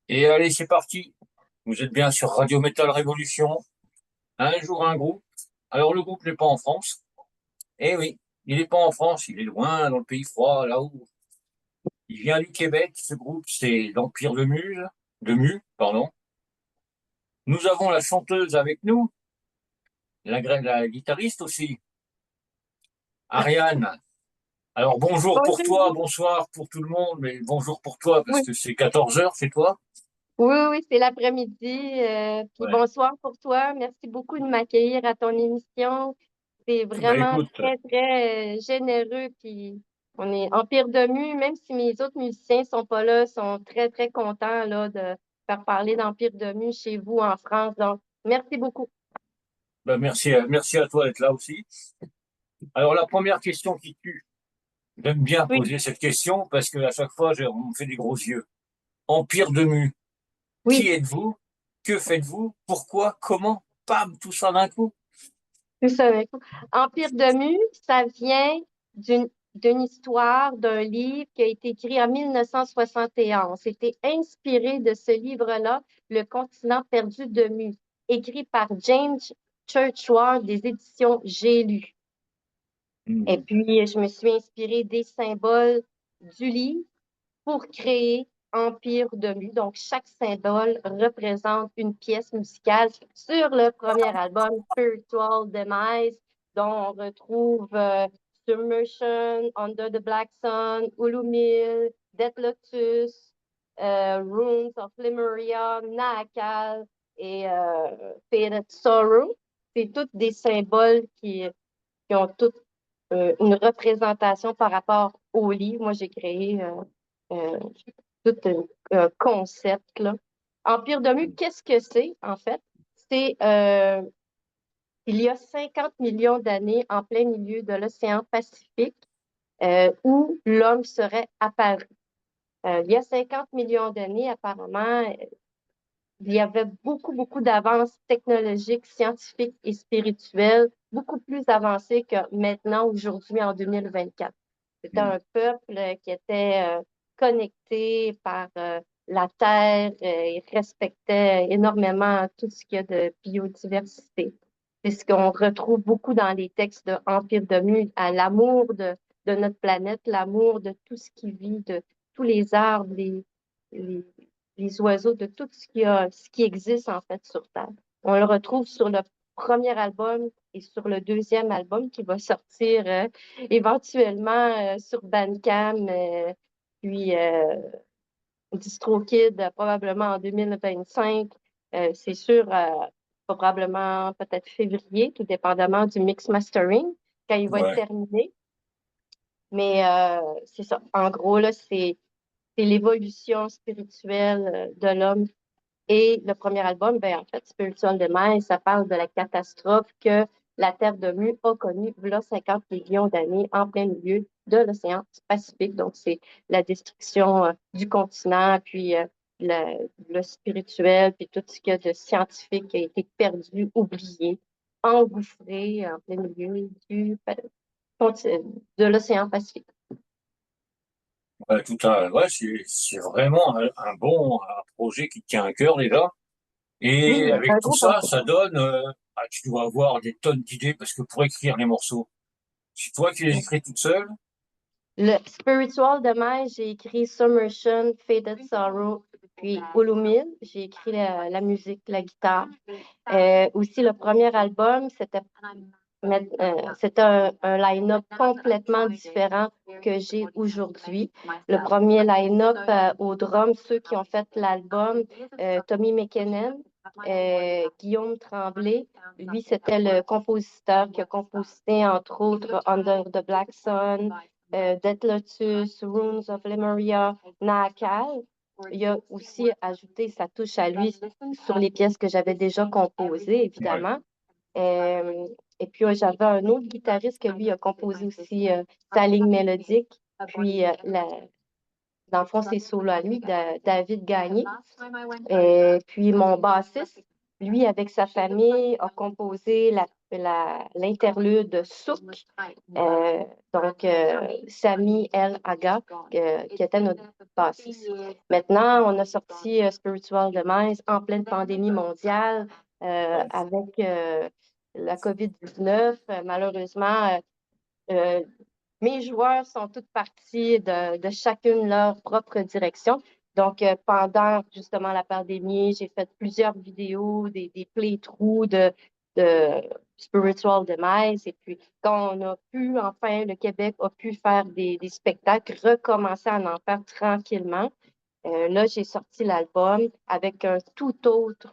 Et allez, c'est parti. Vous êtes bien sur Radio Metal Révolution. Un jour, un groupe. Alors, le groupe n'est pas en France. Eh oui, il n'est pas en France. Il est loin, dans le pays froid, là-haut. Il vient du Québec. Ce groupe, c'est l'Empire de Mu, Nous avons la chanteuse avec nous, la guitariste aussi, Ariane. Alors, bonjour pour toi, Bonjour. bonsoir pour tout le monde, mais bonjour pour toi, parce Oui, que c'est 14 heures chez toi. oui, oui, c'est l'après-midi. Puis Ouais. bonsoir pour toi. Merci beaucoup de m'accueillir à ton émission. C'est Ben vraiment écoute, très, très généreux. Puis on est Empire de Mu, même si mes autres musiciens sont pas là, sont très, très contents là, de faire parler d'Empire de Mu chez vous en France. Donc, merci beaucoup. ben merci à toi d'être là aussi. Alors, la première question qui tue. J'aime bien Oui, poser cette question parce qu'à chaque fois, on me fait des gros yeux. Empire de Mu, qui oui, êtes-vous? Que faites-vous? Pourquoi? Comment? Pam, tout ça d'un coup. tout ça. Empire de Mu, ça vient d'une histoire, d'un livre qui a été écrit en 1971. C'était inspiré de ce livre-là, Le continent perdu de Mu, écrit par James Churchward des éditions J'ai lu. Et Hmm. puis, je me suis inspirée des symboles du livre pour créer Empire de Mu. Donc, chaque symbole représente une pièce musicale sur le premier album, Spiritual Demise, dont on retrouve Submersion, Under the Black Sun, Ulumil, Death Lotus, Runes of Lemuria, Naakal et Faded Sorrow. C'est tous des symboles qui ont toutes une représentation par rapport au livre. Moi, j'ai créé euh, tout un concept, là. Empire de Mu, qu'est-ce que c'est, en fait? C'est il y a 50 millions d'années, en plein milieu de l'océan Pacifique, où l'homme serait apparu. Il y a 50 millions d'années, apparemment, il y avait beaucoup, beaucoup d'avances technologiques, scientifiques et spirituelles, beaucoup plus avancées que maintenant, aujourd'hui, en 2024. C'était Hmm. un peuple qui était connecté par la terre et respectait énormément tout ce qu'il y a de biodiversité. C'est ce qu'on retrouve beaucoup dans les textes de Empire de Mu, à l'amour de notre planète, l'amour de tout ce qui vit, de tous les arbres, les, les oiseaux, de tout ce qui existe en fait sur Terre. On le retrouve sur le premier album et sur le deuxième album qui va sortir éventuellement sur Bandcamp, puis DistroKid probablement en 2025. C'est sûr, probablement peut-être février, tout dépendamment du mix mastering, quand il va être Ouais. terminé. Mais c'est ça. En gros, là, c'est l'évolution spirituelle de l'homme. Et le premier album, ben, en fait, Spiritual Demise, ça parle de la catastrophe que la Terre de Mu a connue il y a 50 millions d'années en plein milieu de l'océan Pacifique. Donc, c'est la destruction du continent, puis le spirituel, puis tout ce qu'il y a de scientifique qui a été perdu, oublié, engouffré en plein milieu de l'océan Pacifique. Ouais, c'est vraiment un bon projet qui te tient à cœur déjà. Et Oui, avec un tout gros ça, projet. ça donne, tu dois avoir des tonnes d'idées parce que pour écrire les morceaux, c'est toi qui les écris toute seule. Le Spiritual Demain, j'ai écrit Submersion, Faded Sorrow, puis Ulumil. J'ai écrit musique, la guitare. Aussi, le premier album, c'était un line-up complètement différent que j'ai aujourd'hui. Le premier line-up au drum, ceux qui ont fait l'album, Tommy McKinnon, Guillaume Tremblay, lui, c'était le compositeur qui a composé, entre autres, Under the Black Sun, Death Lotus, Runes of Lemuria, Naakal. Il a aussi ajouté sa touche à lui sur les pièces que j'avais déjà composées, Ouais. évidemment. Euh, et puis, j'avais un autre guitariste que lui a composé aussi sa ligne mélodique. Puis, dans le fond, c'est solo à lui, David Gagné. Et puis, mon bassiste, lui, avec sa famille, a composé fait l'interlude Souk. Donc, Sami El Aga, qui était notre bassiste. Maintenant, on a sorti Spiritual Demise en pleine pandémie mondiale avec la COVID-19. Malheureusement, mes joueurs sont toutes partis de chacune leur propre direction. Donc, pendant justement la pandémie, j'ai fait plusieurs vidéos, des playthroughs de Spiritual Demise. Et puis, quand on a pu, enfin, le Québec a pu faire des spectacles, recommencer à en faire tranquillement. Là, j'ai sorti l'album avec un tout autre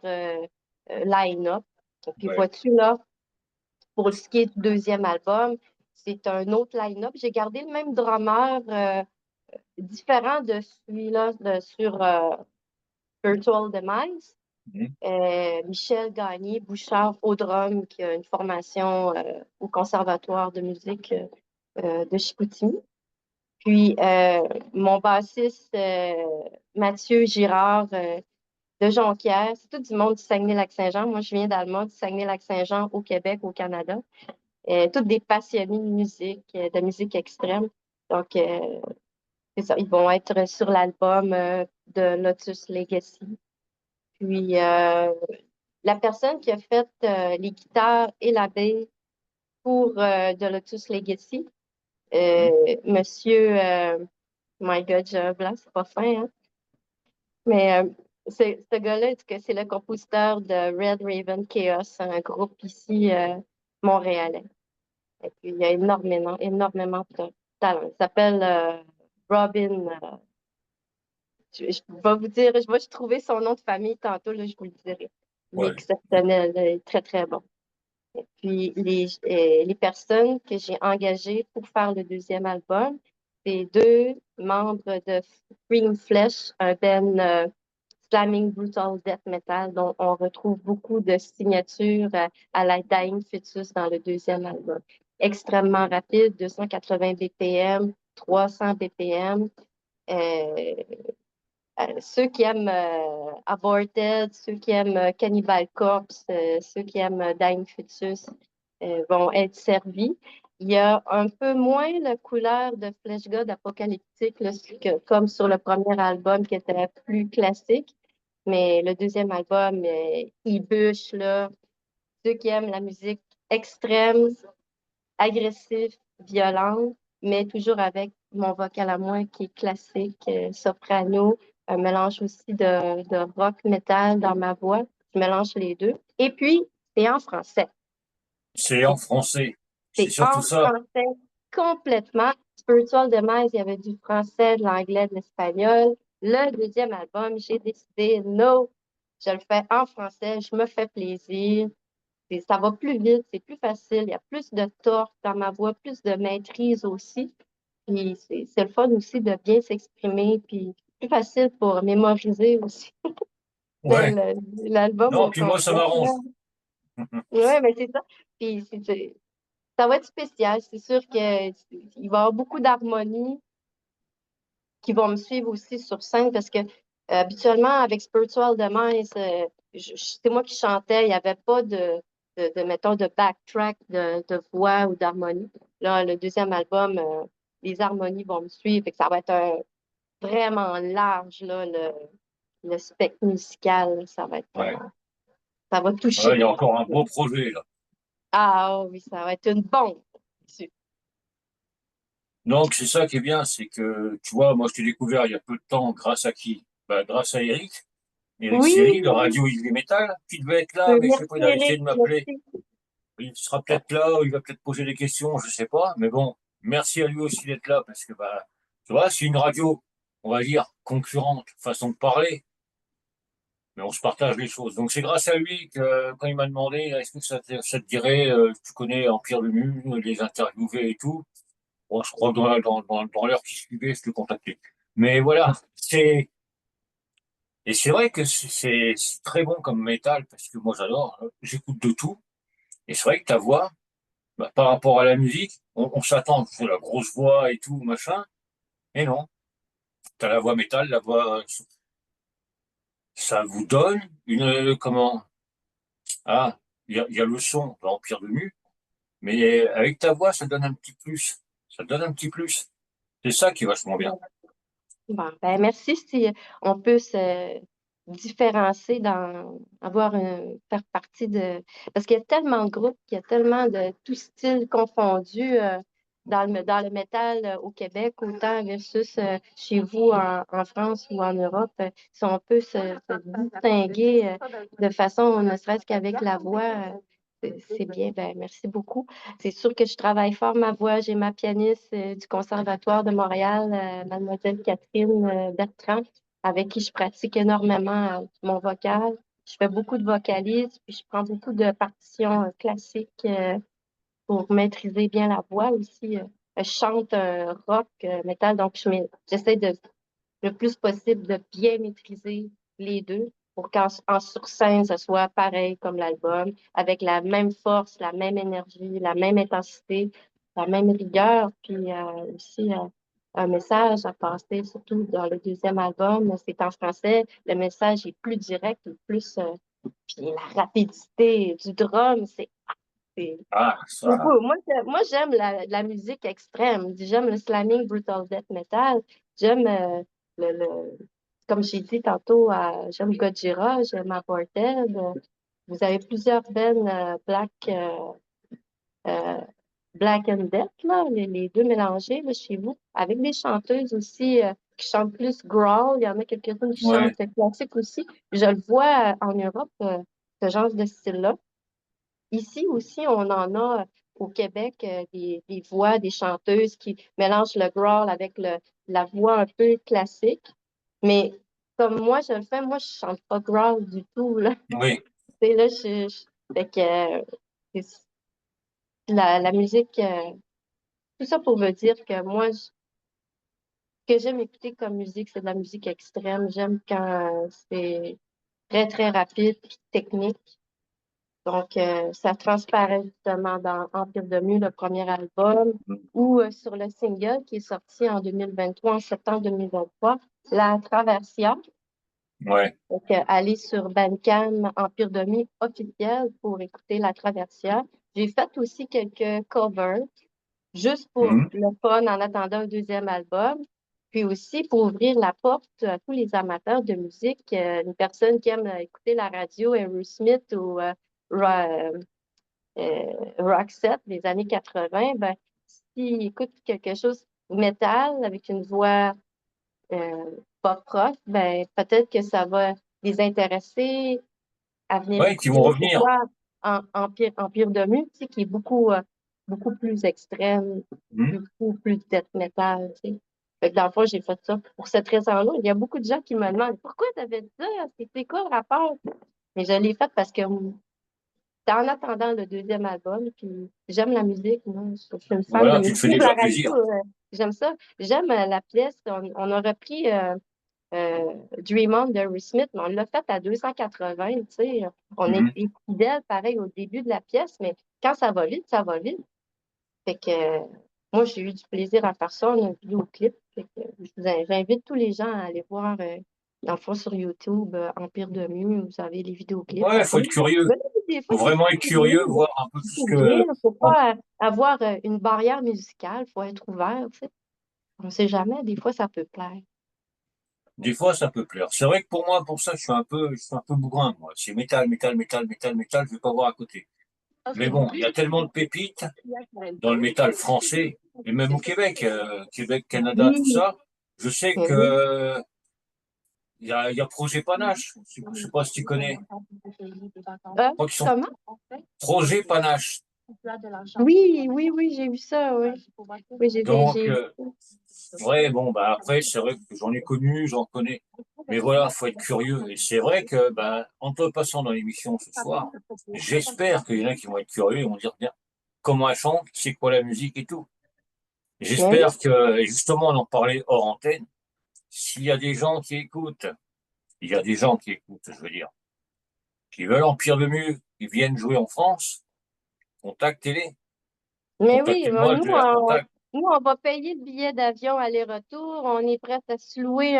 line-up. Puis, Ouais. vois-tu, là, pour ce qui est du deuxième album, c'est un autre line-up. J'ai gardé le même drummer différent de celui-là sur Virtual Demise. Mhm. Michel Gagné, Bouchard au drum, qui a une formation au Conservatoire de musique de Chicoutimi. Puis mon bassiste Mathieu Girard de Jonquière, c'est tout du monde du Saguenay-Lac-Saint-Jean. Moi, je viens d'Alma, du Saguenay-Lac-Saint-Jean au Québec, au Canada. Toutes des passionnés de musique extrême. Donc, c'est ça, ils vont être sur l'album de Lotus Legacy. Puis, la personne qui a fait les guitares et la basse pour The Lotus Legacy, Mhm. monsieur, my God, j'ai un blanc, c'est pas fin, hein? Mais ce gars-là, en tout cas, c'est le compositeur de Red Raven Chaos, un groupe ici montréalais. Et puis, il y a énormément, énormément de talent. Il s'appelle Robin. Je vais vous dire, je vais trouver son nom de famille tantôt, là, je vous le dirai. Il est Ouais. exceptionnel, il est très, très bon. Et puis, les personnes que j'ai engagées pour faire le deuxième album, c'est deux membres de Green Flesh, un band slamming brutal death metal dont on retrouve beaucoup de signatures à la Dying Fetus dans le deuxième album. Extrêmement rapide, 280 BPM, 300 BPM. Euh, Ceux qui aiment Aborted, ceux qui aiment Cannibal Corpse, ceux qui aiment Dying Fetus vont être servis. Il y a un peu moins la couleur de Flesh God apocalyptique, là, comme sur le premier album qui était plus classique. Mais le deuxième album, il bûche, là. Ceux qui aiment la musique extrême, agressive, violente, mais toujours avec mon vocal à moi qui est classique, soprano, un mélange aussi de rock metal dans ma voix. Je mélange les deux. Et puis, c'est en français. C'est en français. C'est C'est surtout en ça. français complètement. Spiritual Demise, il y avait du français, de l'anglais, de l'espagnol. Le deuxième album, j'ai décidé, no, je le fais en français, je me fais plaisir. Ça va plus vite, c'est plus facile, il y a plus de torque dans ma voix, plus de maîtrise aussi. Puis c'est le fun aussi de bien s'exprimer, puis plus facile pour mémoriser aussi Ouais. l'album Non, au puis moi, ça complet. m'arrange. Oui, mais c'est ça. Puis ça va être spécial. C'est sûr qu'il va y avoir beaucoup d'harmonies qui vont me suivre aussi sur scène parce que habituellement, avec Spiritual Demise, c'est moi qui chantais. Il n'y avait pas mettons, de backtrack de voix ou d'harmonie. Là, le deuxième album, les harmonies vont me suivre. Fait que ça va être vraiment large, là, le spectre musical. Ça va être, Ouais. ça va Ouais, toucher. il y a encore un beau projet, là. Ah oui, ça va être une bombe. Donc, c'est ça qui est bien, c'est que, tu vois, moi, je t'ai découvert il y a peu de temps grâce à qui? Bah, grâce à Eric. Eric Oui, Série, le oui, radio Heavy Metal, qui devait être là, mais je sais pas, merci il a essayé Eric, de m'appeler. merci. Il sera peut-être là, ou il va peut-être poser des questions, je sais pas. Mais bon, merci à lui aussi d'être là, parce que, bah, tu vois, c'est une radio, on va dire, concurrente, façon de parler, mais on se partage les choses. Donc, c'est grâce à lui que, quand il m'a demandé, est-ce que ça te dirait, tu connais Empire de Mu, les interviewer et tout. Bon, je crois que dans l'heure qui suivait, je te contactais. Mais voilà, et c'est vrai que c'est très bon comme métal, parce que moi j'adore, hein. J'écoute de tout. Et c'est vrai que ta voix, bah, par rapport à la musique, on s'attend, tu sais, la grosse voix et tout, machin. Mais non, t'as la voix métal, la voix, ça vous donne une, comment? Ah, il y a le son, l'Empire de Mu. Mais avec ta voix, ça donne un petit plus. Ça donne un petit plus. C'est ça qui est vachement bien. Bon, ben merci si on peut se différencier faire partie de. Parce qu'il y a tellement de groupes, il y a tellement de tout style confondu dans le métal au Québec, autant versus chez vous en France ou en Europe. Si on peut se distinguer de façon, ne serait-ce qu'avec la voix, c'est bien. Ben, merci beaucoup. C'est sûr que je travaille fort ma voix. J'ai ma pianiste du Conservatoire de Montréal, Mademoiselle Catherine Bertrand, avec qui je pratique énormément mon vocal. Je fais beaucoup de vocalises, puis je prends beaucoup de partitions classiques pour maîtriser bien la voix aussi. Je chante rock, métal, donc j'essaie le plus possible de bien maîtriser les deux pour qu'en sur scène, ce soit pareil comme l'album, avec la même force, la même énergie, la même intensité, la même rigueur, puis aussi un message à passer, surtout dans le deuxième album, c'est en français, le message est plus direct, plus, puis la rapidité du drum, c'est Ah, ça. beaucoup. Moi, j'aime la musique extrême. J'aime le slamming brutal death metal. J'aime comme j'ai dit tantôt, j'aime Gojira, j'aime Aborted. Vous avez plusieurs bands euh, Black and Death, là, les deux mélangés là, chez vous, avec des chanteuses aussi qui chantent plus growl. Il y en a quelques-unes qui Ouais. chantent classique aussi. Je le vois en Europe, ce genre de style-là. Ici aussi, on en a au Québec des voix, des chanteuses qui mélangent le growl avec la voix un peu classique. Mais comme moi, je le fais, moi, je chante pas growl du tout, là. Oui. C'est là, fait que c'est- la musique, tout ça pour me dire que moi, ce que j'aime écouter comme musique, c'est de la musique extrême. J'aime quand c'est très, très rapide puis technique. Donc, ça transparaît justement dans Empire de Mu, le premier album, ou sur le single qui est sorti en 2023, en septembre 2023, La Traversia. Ouais. Donc, allez sur Bandcamp, Empire de Mu officiel pour écouter La Traversia. J'ai fait aussi quelques covers, juste pour Mhm. le fun en attendant un deuxième album. Puis aussi pour ouvrir la porte à tous les amateurs de musique, une personne qui aime écouter la radio, Aerosmith ou Roxette des années 80, ben, s'ils écoutent quelque chose métal avec une voix euh, pop rock, ben, peut-être que ça va les intéresser à venir Ouais, qui écouter vont revenir. pourquoi Empire de Mu, tu sais, qui est beaucoup plus extrême, Mhm. beaucoup plus death metal, tu sais. Fait que dans le fond, j'ai fait ça pour cette raison-là. Il y a beaucoup de gens qui me demandent pourquoi tu avais dit ça? C'était quoi le rapport? Mais je l'ai fait parce que c'est en attendant le deuxième album, puis j'aime la musique, moi. Je suis une fan de Voilà, tu te musique. fais La déjà radio, plaisir. j'aime ça. J'aime la pièce. On a repris Dream On de Smith, mais on l'a fait à 280, tu sais. On est Mhm. fidèle, pareil, au début de la pièce, mais quand ça va vite, ça va vite. Fait que moi, j'ai eu du plaisir à faire ça. On a un vidéoclip. Fait que j'invite tous les gens à aller voir, dans le fond, sur YouTube, Empire de Mu, vous avez les vidéoclips. Ouais, faut être curieux. Ben, des fois, Faut c'est vraiment être curieux, curieux, voir un peu tout ce découvrir. Il que. ne faut pas avoir une barrière musicale. Il faut être ouvert, tu sais. On ne sait jamais. Des fois, ça peut plaire. Des fois, ça peut plaire. C'est vrai que pour moi, pour ça, je suis un peu bourrin, moi. C'est métal, métal, métal, métal, métal, je vais pas voir à côté. Mais bon, il y a tellement de pépites dans le métal français, et même au Québec, Québec, Canada, tout Oui, ça. Je sais mais oui. que il y a Projet Panache. Je sais pas si tu connais. Je crois qu'ils sont Comment? Projet Panache. Oui, oui, oui, j'ai vu ça, oui. Oui, Donc, j'ai vu ouais, bon, bah après, c'est vrai que j'en ai connu, j'en connais. Mais voilà, faut être curieux. Et c'est vrai que, bah, en te passant dans l'émission ce soir, j'espère qu'il y en a qui vont être curieux et vont dire, bien, comment elle chante, c'est quoi la musique et tout. Ben oui. J'espère que, et justement, on en parlait hors antenne, s'il y a des gens qui écoutent, il y a des gens qui écoutent, je veux dire, qui veulent Empire de Mu, qui viennent jouer en France, contactez-les. Mais oui, Contactez-moi, je les contacte. nous, on va payer le billet d'avion aller-retour. On est prêt à se louer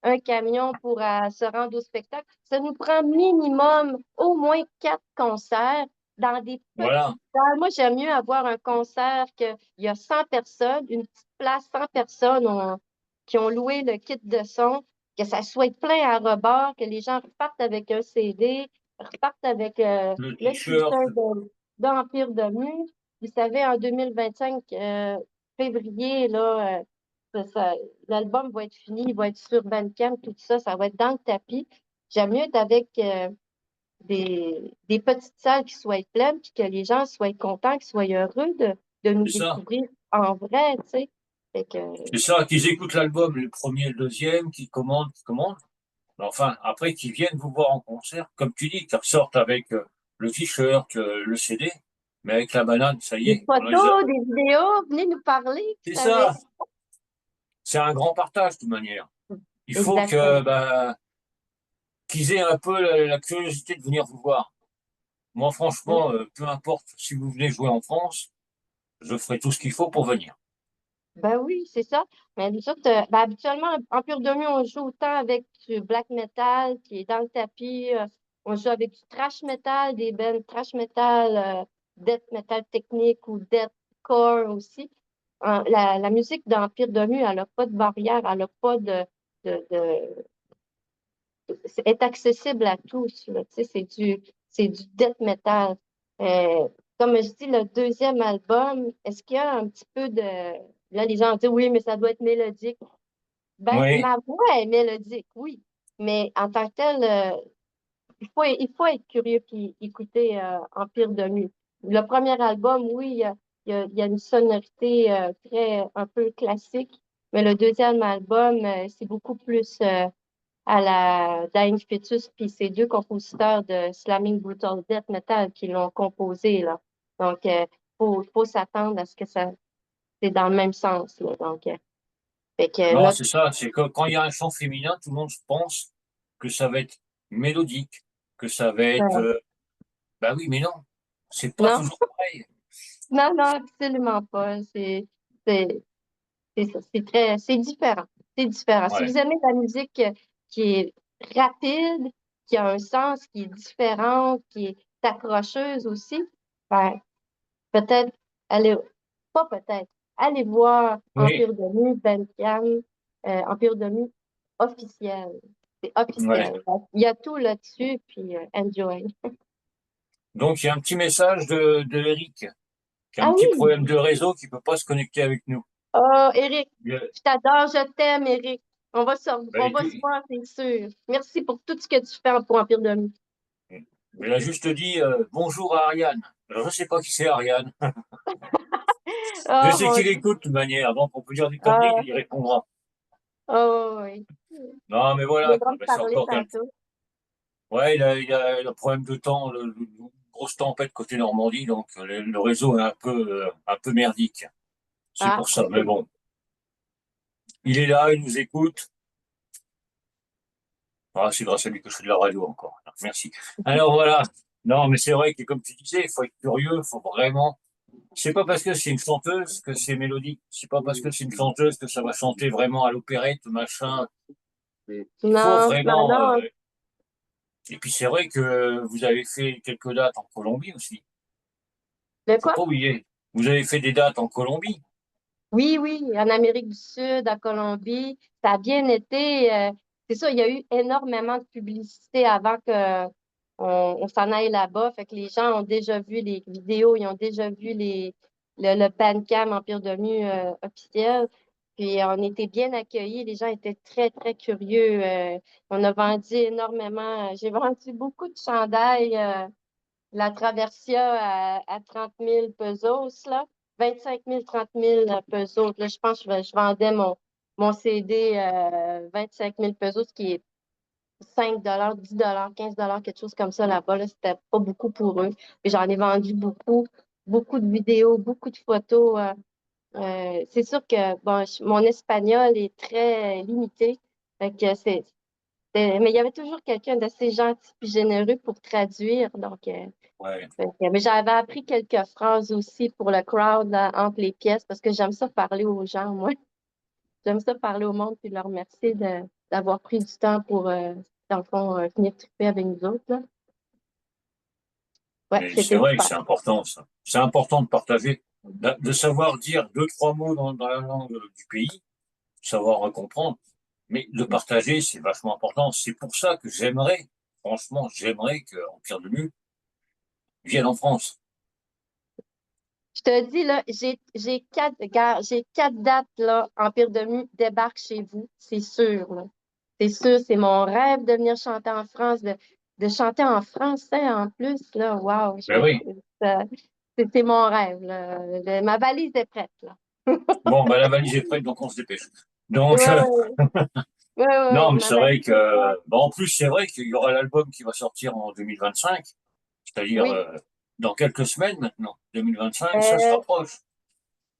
un camion pour se rendre au spectacle. Ça nous prend minimum au moins 4 concerts dans des Voilà, petites salles. Moi, j'aime mieux avoir un concert qu'il y a 100 personnes, une petite place, 100 personnes qui ont loué le kit de son, que ça soit plein à rebord, que les gens repartent avec un CD, repartent avec le le t-shirt, t-shirt d'Empire de Mu. Vous savez, en 2025, février, là, l'album va être fini, il va être sur Bandcamp, tout ça, ça va être dans le tapis. J'aime mieux être avec des petites salles qui soient pleines, puis que les gens soient contents, qu'ils soient heureux de nous c'est ça. découvrir en vrai, tu sais. Fait que, C'est ça, qu'ils écoutent l'album, le premier, le deuxième, qu'ils commandent, qu'ils commandent. Enfin, après, qu'ils viennent vous voir en concert, comme tu dis, qu'ils ressortent avec le t-shirt, le CD, mais avec la banane, ça y des est, on les a. photos, des vidéos, venez nous parler, C'est puis avec. ça, c'est un grand partage de toute manière. Il faut que, Exactement. bah, qu'ils aient un peu la curiosité de venir vous voir. Moi, franchement, peu importe si vous venez jouer en France, je ferai tout ce qu'il faut pour venir. Ben oui, c'est ça. Mais nous autres, ben habituellement, en pure demi, on joue autant avec du black metal qui est dans le tapis. On joue avec du thrash metal, des bands thrash metal, death metal technique ou deathcore aussi. La musique d'Empire de Mu, elle n'a pas de barrière, elle n'a pas de, est accessible à tous, là. Tu sais, c'est du death metal. Comme je dis, le deuxième album, est-ce qu'il y a un petit peu de... Là, les gens disent, oui, mais ça doit être mélodique. Ben, Oui, ma voix est mélodique, oui. Mais en tant que tel, il faut être curieux puis écouter Empire de Nu. Le premier album, oui, il y a une sonorité très, un peu classique. Mais le deuxième album, c'est beaucoup plus à la Dying Fetus, puis c'est deux compositeurs de Slamming Brutal Death Metal qui l'ont composé, là. Donc, faut s'attendre à ce que ça, c'est dans le même sens, là. Donc, fait que non, notre, c'est ça, c'est que quand il y a un chant féminin, tout le monde pense que ça va être mélodique, que ça va être, bah oui, mais non, c'est pas non, toujours pareil. non, non, absolument pas. C'est, c'est ça, c'est différent. C'est différent. Si Ouais, vous aimez la musique qui est rapide, qui a un sens, qui est différent, qui est accrocheuse aussi, ben, peut-être, allez, pas peut-être, allez voir oui, Empire de Nu, Bandcamp, Empire de Nu officiel. C'est ouais. officiel. Il y a tout là-dessus, puis enjoy. Donc, il y a un petit message de Eric, qui a un Ah petit oui! problème de réseau, qui peut pas se connecter avec nous. Oh, Eric, Il- je t'adore, je t'aime, Eric. bah, On va se écoute, voir, c'est sûr. Merci pour tout ce que tu fais pour Empire de Nu. il a juste dit bonjour à Ariane. Alors, je sais pas qui c'est Ariane. Je Oh, sais mon qu'il Dieu. écoute de toute manière, donc on peut dire des conneries, Ah, il répondra. oh, oui. Non, mais Il voilà, viendra quoi. me Bah, c'est parler encore qu'un. tantôt. Ouais, il a un problème de temps, grosse tempête côté Normandie, donc le réseau est un peu merdique. C'est Ah, pour ça. Mais OK. bon, il est là, il nous écoute. Ah, c'est grâce à lui que je fais de la radio encore. Alors, merci. Alors voilà. Non, mais c'est vrai que comme tu disais, il faut être curieux, il faut vraiment. C'est pas parce que c'est une chanteuse que c'est mélodique. C'est pas parce que c'est une chanteuse que ça va chanter vraiment à l'opérette, machin. Il faut Non, non, vraiment. non. Et puis c'est vrai que vous avez fait quelques dates en Colombie aussi. De Faut quoi? pas oublier. Vous avez fait des dates en Colombie. Oui, oui, en Amérique du Sud, en Colombie, ça a bien été. C'est ça, il y a eu énormément de publicité avant que on s'en aille là-bas. Fait que les gens ont déjà vu les vidéos, ils ont déjà vu le Bandcamp Empire de Nu officiel. Puis on était bien accueillis, les gens étaient très, très curieux. On a vendu énormément. J'ai vendu beaucoup de chandails. La Traversia à 30 000 pesos, là. 25 000, 30 000 pesos. Là, je pense que je vendais mon CD 25 000 pesos, qui est 5 10 15 quelque chose comme ça là-bas. Là, c'était pas beaucoup pour eux. Puis j'en ai vendu beaucoup, beaucoup de vidéos, beaucoup de photos. C'est sûr que bon, mon espagnol est très limité. Fait que mais il y avait toujours quelqu'un d'assez gentil et généreux pour traduire. Donc, Ouais. mais j'avais appris quelques phrases aussi pour le crowd là, entre les pièces parce que j'aime ça parler aux gens, moi. J'aime ça parler au monde puis leur remercier d'avoir pris du temps pour, dans le fond, venir triper avec nous autres, là. Ouais, Mais c'est c'était vrai que super. c'est important, ça. C'est important de partager, de savoir dire deux, trois mots dans la langue du pays, savoir comprendre. Mais de partager, c'est vachement important. C'est pour ça que j'aimerais, franchement, j'aimerais que Empire de Mu vienne en France. Je te dis, là, j'ai quatre dates, là, Empire de Mu débarque chez vous, c'est sûr, là. C'est sûr, c'est mon rêve de venir chanter en France, de chanter en français en plus, là. Waouh, Ben oui. c'est mon rêve, là. Ma valise est prête, là. Bon, ben la valise est prête, donc on se dépêche. Ouais, Donc, ouais, ouais, ouais, non, ouais, mais ma c'est vrai valise est que, prête. bon, en plus, c'est vrai qu'il y aura l'album qui va sortir en 2025, c'est-à-dire Oui. dans quelques semaines maintenant. 2025, ça se Euh, rapproche.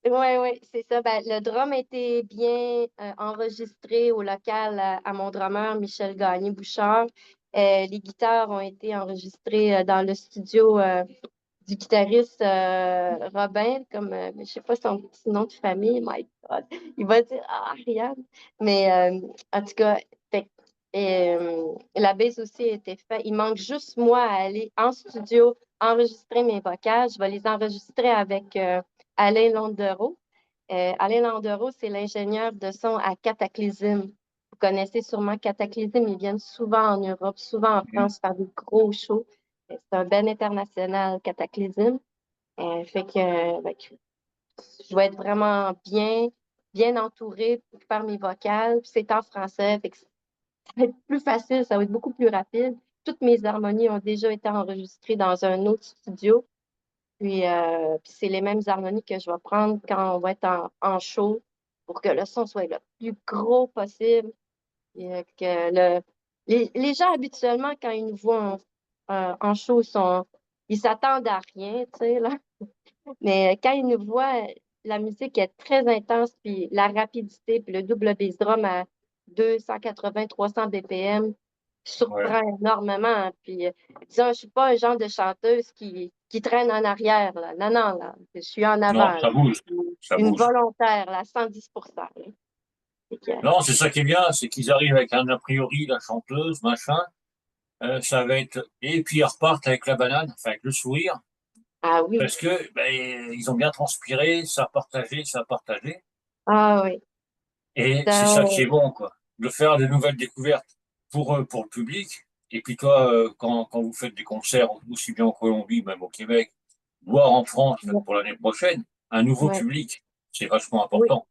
Oui, oui, c'est ça. Ben, le drum a été bien enregistré au local à mon drummer Michel Gagné-Bouchard. Les guitares ont été enregistrées dans le studio du guitariste Robin, comme je sais pas son petit nom de famille, my God. Il va dire Ah, Ariane. Mais en tout cas, fait, la bass aussi a été faite. Il manque juste moi à aller en studio enregistrer mes vocals. Je vais les enregistrer avec Alain Landereau. Alain Landereau, c'est l'ingénieur de son à Cataclysm. Vous connaissez sûrement Cataclysm. Ils viennent souvent en Europe, souvent en France faire des gros shows. C'est un band international, Cataclysm. Fait que, je vais être vraiment bien entourée pour faire mes vocales. Puis c'est en français, fait que ça va être plus facile, ça va être beaucoup plus rapide. Toutes mes harmonies ont déjà été enregistrées dans un autre studio. Puis c'est les mêmes harmonies que je vais prendre quand on va être en show pour que le son soit le plus gros possible. Et, les gens, habituellement, quand ils nous voient en show, ils s'attendent à rien, tu sais, là. Mais quand ils nous voient, la musique est très intense, puis la rapidité, puis le double bass drum à 280-300 BPM Ouais. surprend énormément, hein. Puis, disons, je suis pas un genre de chanteuse qui traîne en arrière, là. Non, non, là. Je suis en Non, avant, là. ça bouge, ça Une bouge. volontaire, là, 110%, là. Fait que, Non, c'est ça qui est bien, c'est qu'ils arrivent avec un a priori, la chanteuse, machin, ça va être... Et puis ils repartent avec la banane, enfin avec le sourire, ah oui, parce que ben, ils ont bien transpiré, ça a partagé, ça a partagé. ah oui. Et c'est ça qui Ça, est bon, quoi. De faire de nouvelles découvertes pour le public. Et puis toi, quand vous faites des concerts, aussi bien en Colombie, même au Québec, voire en France pour l'année prochaine, un nouveau ouais. public, c'est vachement Oui. important.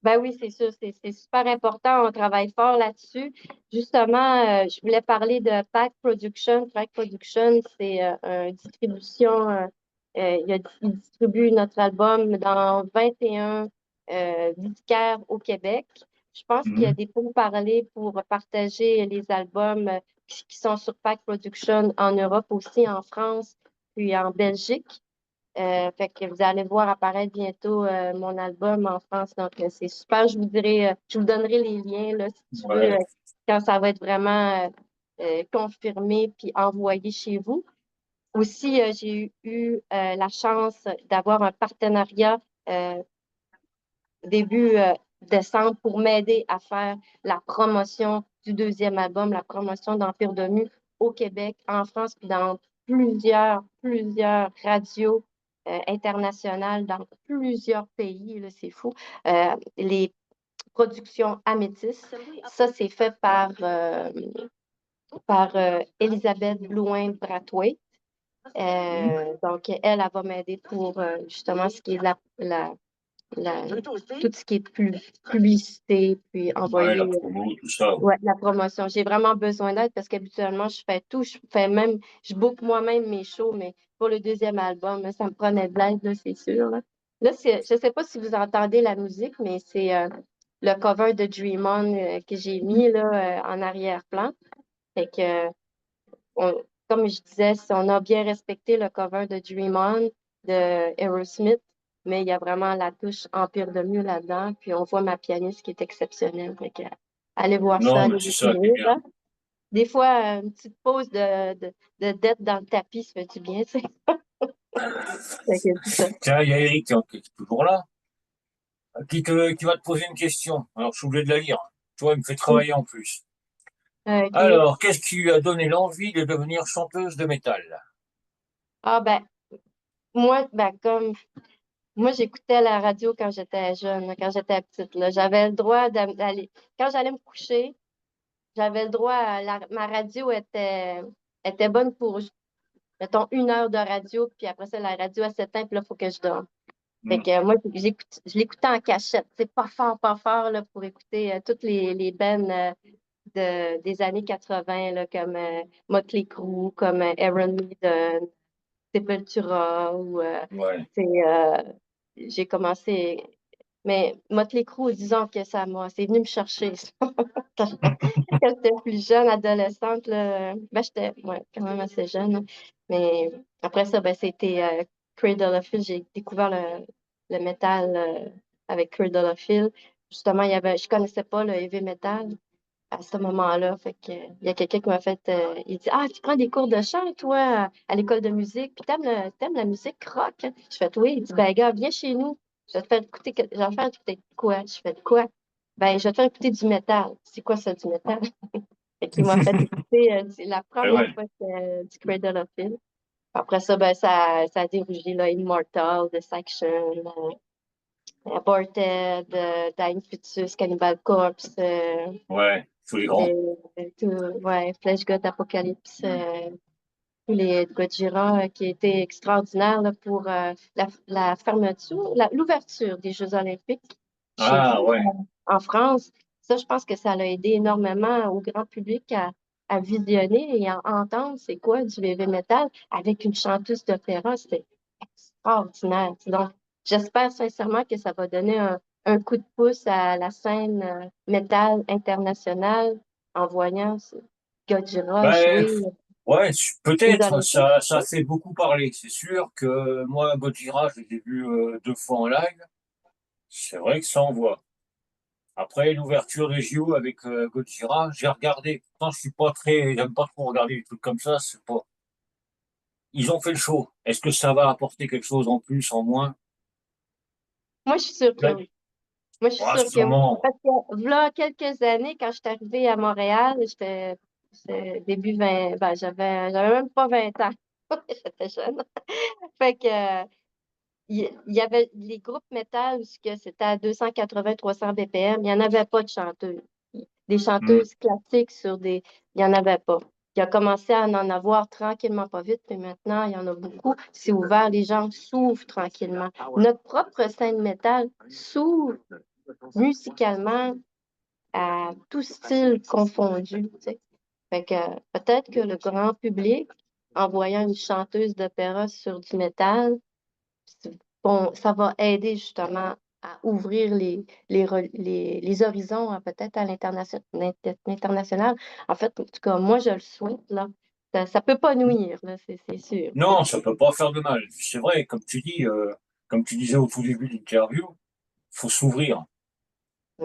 Ben oui, c'est sûr, c'est super important. On travaille fort là-dessus. Justement, je voulais parler de Pack Production. Pack Production, c'est une distribution. Il distribue notre album dans 21 disquaires au Québec. Je pense qu'il y a Mhm. des pourparlers pour partager les albums qui sont sur Pack Production en Europe aussi, en France, puis en Belgique. Fait que vous allez voir apparaître bientôt mon album en France. Donc, c'est super. Je vous donnerai les liens là, si tu veux, Ouais. quand ça va être vraiment confirmé puis envoyé chez vous. Aussi, j'ai eu la chance d'avoir un partenariat euh, début décembre pour m'aider à faire la promotion du deuxième album, la promotion d'Empire de Mu au Québec, en France, puis dans plusieurs radios internationales dans plusieurs pays, là, c'est fou. Les productions Améthyst, ça, c'est fait par Elisabeth Blouin-Brathwaite. Mhm. Donc, elle va m'aider pour justement ce qui est tout ce qui est publicité, puis Ouais, la envoyer promo, tout ça. ouais, la promotion. J'ai vraiment besoin d'aide parce qu'habituellement, je fais tout. Je book moi-même mes shows, mais pour le deuxième album, là, ça me prenait de l'aide, là, c'est sûr. Là, je ne sais pas si vous entendez la musique, mais c'est le cover de Dream On que j'ai mis là, en arrière-plan. Fait que comme je disais, si on a bien respecté le cover de Dream On de Aerosmith, mais il y a vraiment la touche Empire de Mieux là-dedans. Puis on voit ma pianiste qui est exceptionnelle. Fait que, allez voir ça, Non, mais allez c'est ça qui est découvrir, bien. là. Des fois, une petite pause de dette dans le tapis, ça fait du bien, tu sais. Fait que c'est ça. Tiens, il y a Eric qui est toujours là, qui va te poser une question. Alors, je suis obligé de la lire. Toi, il me fait travailler en plus. OK. Alors, qu'est-ce qui lui a donné l'envie de devenir chanteuse de métal? Ah ben, comme moi, j'écoutais la radio quand j'étais jeune, là, quand j'étais petite, là. J'avais le droit d'aller. Quand j'allais me coucher, j'avais le droit ma radio était bonne pour, mettons, 1 heure de radio, puis après ça, la radio elle s'éteint, puis là, il faut que je dorme. Fait Hmm. que moi, je l'écoutais en cachette. C'est pas fort là, pour écouter toutes les bands des années 80, là, comme Motley Crue, comme Aaron Maiden, Sepultura, ou Ouais. c'est, j'ai commencé. Mais Motley Crue, disons que c'est venu me chercher. Ça. Quand j'étais plus jeune, adolescente, là, ben, j'étais ouais, quand même assez jeune, hein. Mais après ça, ben, c'était Cradle of Filth. J'ai découvert le métal avec Cradle of Filth. Justement, je connaissais pas le heavy metal à ce moment-là. Fait que, il y a quelqu'un qui m'a fait, il dit, ah, tu prends des cours de chant, toi, à l'école de musique, puis t'aimes la musique rock, hein? Je fais, oui. Il dit, ben, gars, viens chez nous. Je vais te faire écouter, je vais te faire écouter quoi? Je fais, quoi? Ben, je vais te faire écouter du métal. C'est quoi ça, du métal? Fait qu'il m'a fait écouter, c'est la Ouais, première ouais. fois que, du Cradle of Filth. Après ça, ben, ça a dérougé, là, Immortal, Dissection, Aborted, Dying Fetus, Cannibal Corpse, Ouais, tous les grands. et, ouais, Flesh God Apocalypse, tous les Gojira qui étaient extraordinaires là, pour la fermeture, l'ouverture des Jeux olympiques chez Ah, vous, ouais. en France. Ça, je pense que ça l'a aidé énormément au grand public à visionner et à entendre c'est quoi du heavy metal avec une chanteuse d'opéra. C'était extraordinaire. Donc, j'espère sincèrement que ça va donner un coup de pouce à la scène métal internationale en voyant Gojira Ben, jouer ouais, aux peut-être, Olympiques. ça fait beaucoup parler. C'est sûr que moi, Gojira, je l'ai vu 2 fois en live. C'est vrai que ça envoie. Après, l'ouverture des JO avec Gojira, j'ai regardé. Pourtant, j'aime pas trop regarder des trucs comme ça. C'est pas, ils ont fait le show. Est-ce que ça va apporter quelque chose en plus, en moins? Moi, je suis sûre que Là, oui. Moi, je suis ouais, sûre que oui. sûrement. Parce que, voilà quelques années, quand je suis arrivée à Montréal, c'était début 20, ben, j'avais même pas 20 ans. J'étais jeune. Fait que, il y avait les groupes métal où c'était à 280-300 BPM. Il n'y en avait pas de chanteuses. Des Hmm. chanteuses classiques il n'y en avait pas. Il a commencé à en avoir tranquillement, pas vite, mais maintenant, il y en a beaucoup. C'est ouvert, les gens s'ouvrent tranquillement. Notre propre scène métal s'ouvre musicalement à tout style confondu, tu sais. Fait que peut-être que le grand public, en voyant une chanteuse d'opéra sur du métal, bon, ça va aider justement à ouvrir les horizons peut-être à l'international. En fait, en tout cas, moi, je le souhaite, là. Ça peut pas nuire, là, c'est sûr. Non, ça peut pas faire de mal. C'est vrai, comme tu dis, comme tu disais au tout début de l'interview, faut s'ouvrir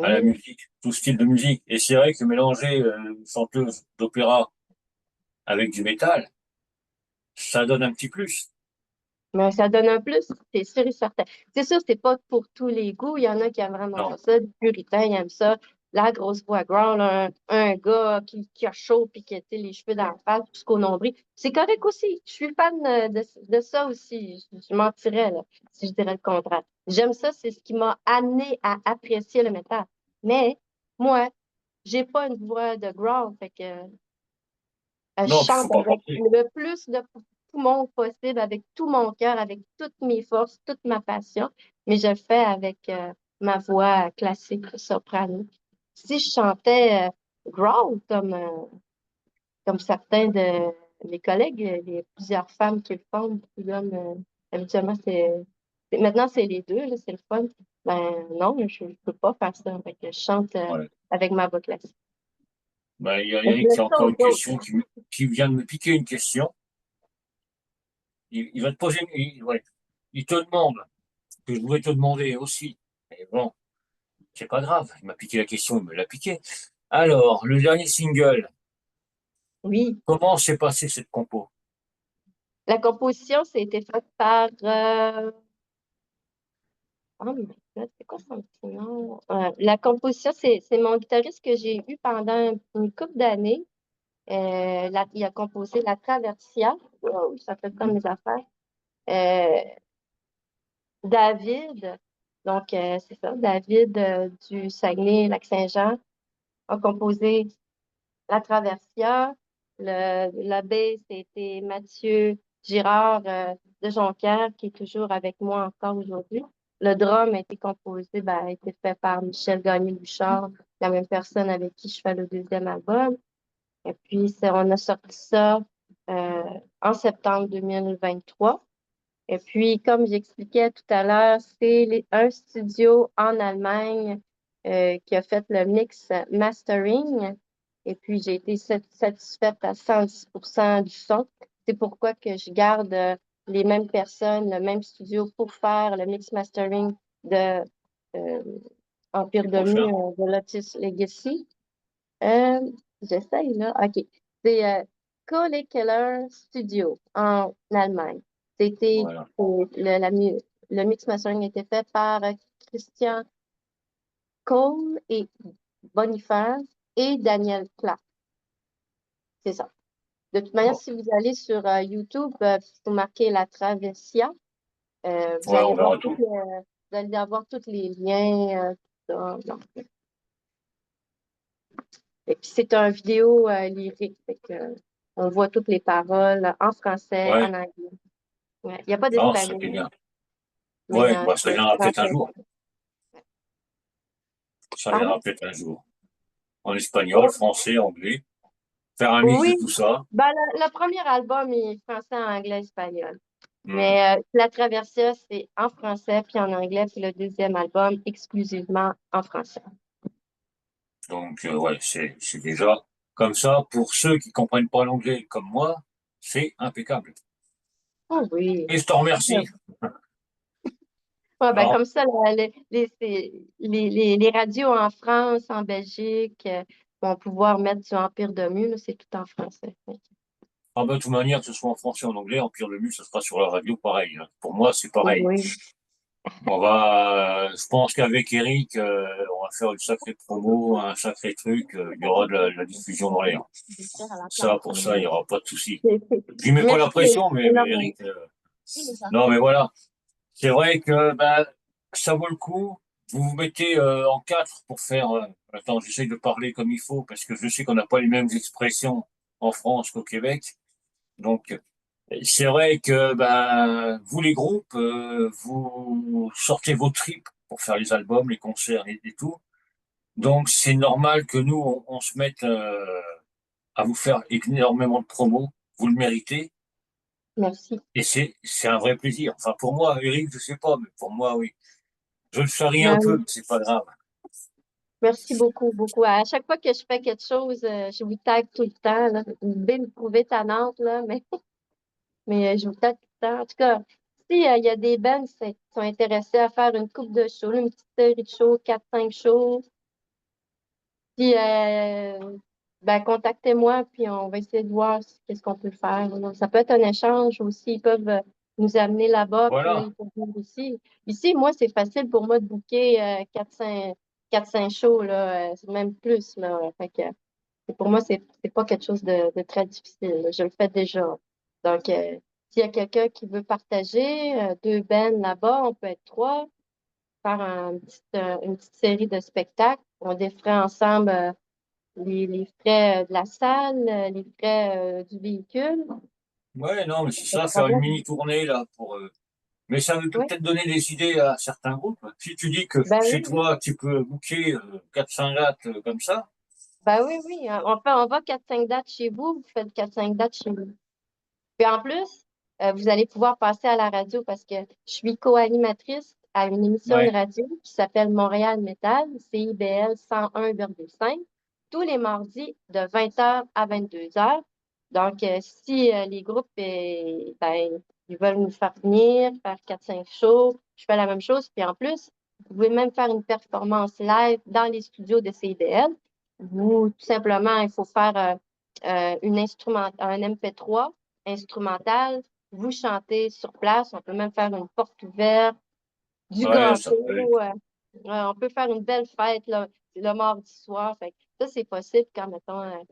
à la Oui. musique, tout style de musique. Et c'est vrai que mélanger une chanteuse d'opéra avec du métal, ça donne un petit plus. Mais ça donne un plus, c'est sûr et certain. C'est sûr, c'est pas pour tous les goûts. Il y en a qui aiment vraiment Non. pas ça. Des puritains, ils aiment ça. La grosse voix ground, un gars qui a chaud puis qui a tu sais, les cheveux dans la face jusqu'au nombril. C'est correct aussi. Je suis fan de ça aussi. Je mentirais là, si je dirais le contraire. J'aime ça, c'est ce qui m'a amené à apprécier le métal. Mais moi, j'ai pas une voix de ground, fait que je Non, puis faut chante pas avec penser. le plus de poumons possible, avec tout mon cœur, avec toutes mes forces, toute ma passion, mais je le fais avec ma voix classique, soprano. Si je chantais growl comme certains de mes collègues, il y a plusieurs femmes qui le font, beaucoup d'hommes, habituellement, maintenant c'est les deux, là, c'est le fun. Ben non, je ne peux pas faire ça. Fait que je chante Ouais. avec ma voix classique. Ben, il y a Je Eric le qui a encore chante une d'autres. question qui vient de me piquer une question. Il va te poser ouais. Il te demande, que je voulais te demander aussi. Mais bon, c'est pas grave. Il m'a piqué la question, il me l'a piqué. Alors, le dernier single, Oui. comment s'est passée cette compo? La composition, c'était faite par oh my God, c'est quoi son petit nom? La composition, c'est mon guitariste que j'ai eu pendant une couple d'années. Il a composé La Traversia. Oh, ça fait comme mes affaires. Euh, David, donc c'est ça, David du Saguenay-Lac-Saint-Jean a composé La Traversia. La bass, c'était Mathieu Girard de Jonquière, qui est toujours avec moi encore aujourd'hui. Le drum a été composé, a été fait par Michel Gagné-Bouchard, la même personne avec qui je fais le deuxième album. Et puis, on a sorti ça euh, en septembre 2023. Et puis, comme j'expliquais tout à l'heure, c'est un studio en Allemagne qui a fait le mix mastering. Et puis, j'ai été satisfaite à 110% du son. C'est pourquoi que je garde les mêmes personnes, le même studio pour faire le mix mastering de euh, Empire Les de Mu prochains. de Lotus Legacy. Euh, J'essaye, là. OK. C'est Cole Keller Studio en Allemagne. C'était Voilà. le mix mastering a été fait par Christian Cole et Boniface et Daniel Clark. C'est ça. De toute manière, Bon. si vous allez sur YouTube, vous marquez La Traversia, vous Ouais, allez on voir verra tout. vous allez avoir tous les liens. Tout ça. Donc, et puis c'est un vidéo lyrique, fait que, on voit toutes les paroles en français, en Ouais, anglais. Ouais. Il n'y a pas non, ça d'espagnol, c'est bien. mais Ouais, bah, ça c'est viendra peut-être un français. jour. Ça Pardon? viendra peut-être un jour. En espagnol, Oh, français, anglais. Faire un mix de oui, tout ça. le premier album est français, anglais, espagnol. Hmm. Mais La Traversia, c'est en français puis en anglais, puis le deuxième album exclusivement en français. Donc, ouais, c'est déjà comme ça. Pour ceux qui comprennent pas l'anglais comme moi, c'est impeccable. Oh oui. Et je te remercie. Ouais, Non, comme ça, les radios en France, en Belgique, vont pouvoir mettre du Empire de Mu, là, c'est tout en français. ah ben, de toute manière, que ce soit en français ou en anglais, Empire de Mu, ce sera sur la radio pareil, hein. Pour moi, c'est pareil. Oui, Je pense qu'avec Eric, on va faire une sacrée promo, un sacré truc. Il y aura de la diffusion dans l'air. je vais faire à la place. Ça, pour ça, il n'y aura pas de souci. Je lui mets pas la Merci pression, mais énormément. Eric, non, mais voilà. C'est vrai que ben, ça vaut le coup. Vous vous mettez en quatre pour faire. Attends, j'essaye de parler comme il faut parce que je sais qu'on n'a pas les mêmes expressions en France qu'au Québec. Donc, c'est vrai que ben, vous, les groupes, vous sortez vos tripes pour faire les albums, les concerts et tout. Donc, c'est normal que nous, on se mette à vous faire énormément de promos. Vous le méritez. Merci. Et c'est un vrai plaisir. Enfin, pour moi, Eric, je sais pas, mais pour moi, oui. Je le charrie un peu, Ouais, mais c'est pas grave. merci beaucoup, beaucoup. À chaque fois que je fais quelque chose, je vous tag tout le temps, là. Vous devez me trouver tannante, là, mais je vous tag tout le temps. En tout cas, si il y a des bands qui sont intéressés à faire une coupe de shows, là, une petite série de shows, 4 5 shows, puis contactez-moi, puis on va essayer de voir qu'est-ce qu'on peut faire, là. Ça peut être un échange aussi. Ils peuvent nous amener là-bas, puis là, Voilà. ils peuvent venir ici. Ici, moi, c'est facile pour moi de booker 4 5 shows, là, même plus, là. Fait que, pour moi, c'est pas quelque chose de très difficile, là. Je le fais déjà. Donc, s'il y a quelqu'un qui veut partager 2 bands là-bas, on peut être 3, faire une petite série de spectacles. On déferait ensemble les frais de la salle, les frais du véhicule. Ouais, non, mais c'est Pas de ça, faire une problème. mini tournée là pour. Mais ça peut Oui, peut-être donner des idées à certains groupes. Si tu dis que ben chez oui, toi, tu peux booker 400 dates comme ça, ben oui, oui. On va 4 5 dates chez vous, vous faites 4 5 dates chez nous. Puis en plus, vous allez pouvoir passer à la radio parce que je suis co-animatrice à une émission de ouais, radio qui s'appelle Montréal Metal, CIBL 101,5, tous les mardis de 20h à 22h. Donc, si les groupes, ils veulent nous faire venir, faire 4 5 shows, je fais la même chose. Puis en plus, vous pouvez même faire une performance live dans les studios de CIBL. Vous, tout simplement, il faut faire un MP3 instrumental. Vous chantez sur place. On peut même faire une porte ouverte, du ouais, ça peut être. gâteau. On peut faire une belle fête là, le mardi soir. Fait que ça, c'est possible quand, mettons,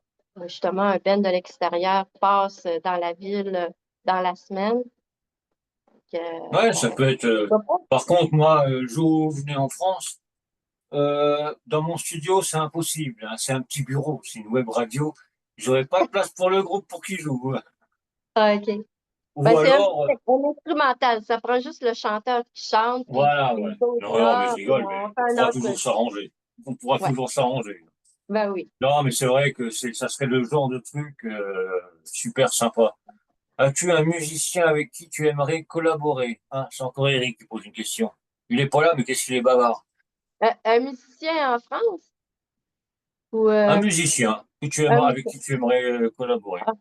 justement, un band de l'extérieur passe dans la ville dans la semaine. Ouais, ça Bon, peut être. Par contre, moi, le jour où je venais en France, dans mon studio, c'est impossible, hein. C'est un petit bureau, c'est une web radio. J'aurais pas de place pour le groupe pour qu'il joue. ah, OK. Ben, Ou c'est alors, un instrumental. Ça prend juste le chanteur qui chante, puis voilà, les ouais. autres Non, non, mais je là, rigole, mais on fait on un pourra autre. toujours s'arranger. On pourra Ouais, toujours s'arranger. ben oui. Non, mais c'est vrai que ça serait le genre de truc super sympa. As-tu un musicien avec qui tu aimerais collaborer? Hein, c'est encore Eric qui pose une question. Il est pas là, mais qu'est-ce qu'il est bavard. Un musicien en France ou Un musicien que tu un aimerais, avec musicien? qui tu aimerais collaborer. Ah,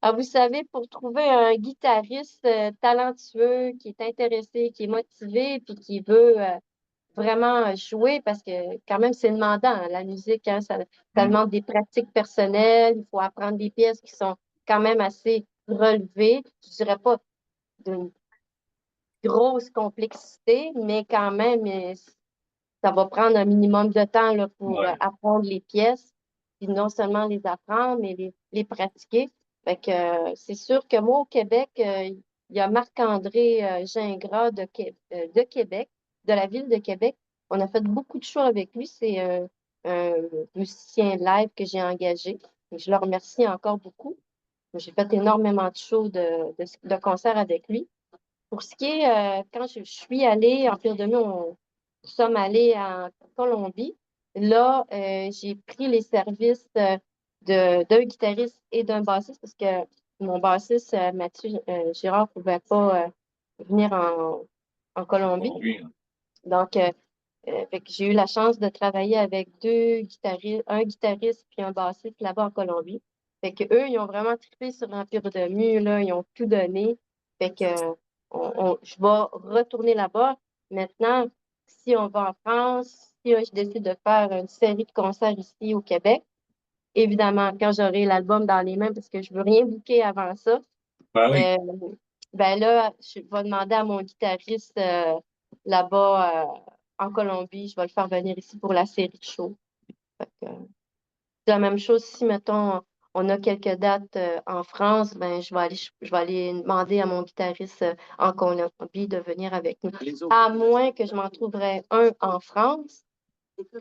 ah, vous savez, pour trouver un guitariste talentueux, qui est intéressé, qui est motivé, puis qui veut vraiment jouer, parce que quand même, c'est demandant, hein, la musique, hein, ça Hmm. demande des pratiques personnelles, il faut apprendre des pièces qui sont quand même assez relevées. Je dirais pas d'une grosse complexité, mais quand même, ça va prendre un minimum de temps là, pour Ouais. apprendre les pièces, puis non seulement les apprendre, mais les pratiquer. Fait que c'est sûr que moi, au Québec, il y a Marc-André Gingras de Québec, de la ville de Québec. On a fait beaucoup de shows avec lui. C'est un musicien live que j'ai engagé. Et je le remercie encore beaucoup. J'ai fait énormément de shows de concerts avec lui. Pour ce qui est, quand je suis allée en Pire de Mu, nous sommes allés en Colombie. Là, j'ai pris les services d'un guitariste et d'un bassiste parce que mon bassiste, Mathieu Girard, ne pouvait pas venir en Colombie. Aujourd'hui. Donc, fait que j'ai eu la chance de travailler avec deux guitaristes, un guitariste puis un bassiste là-bas en Colombie. Fait que eux, ils ont vraiment trippé sur Empire de Mu, là, ils ont tout donné. Fait que je vais retourner là-bas. Maintenant, si on va en France, si je décide de faire une série de concerts ici au Québec, évidemment, quand j'aurai l'album dans les mains, parce que je veux rien booker avant ça, Bah oui. euh, ben là, je vais demander à mon guitariste là-bas en Colombie, je vais le faire venir ici pour la série de shows. Fait que, c'est la même chose si, mettons, on a quelques dates en France, ben je vais aller demander à mon guitariste en Colombie de venir avec nous. À moins que je m'en trouverais un en France,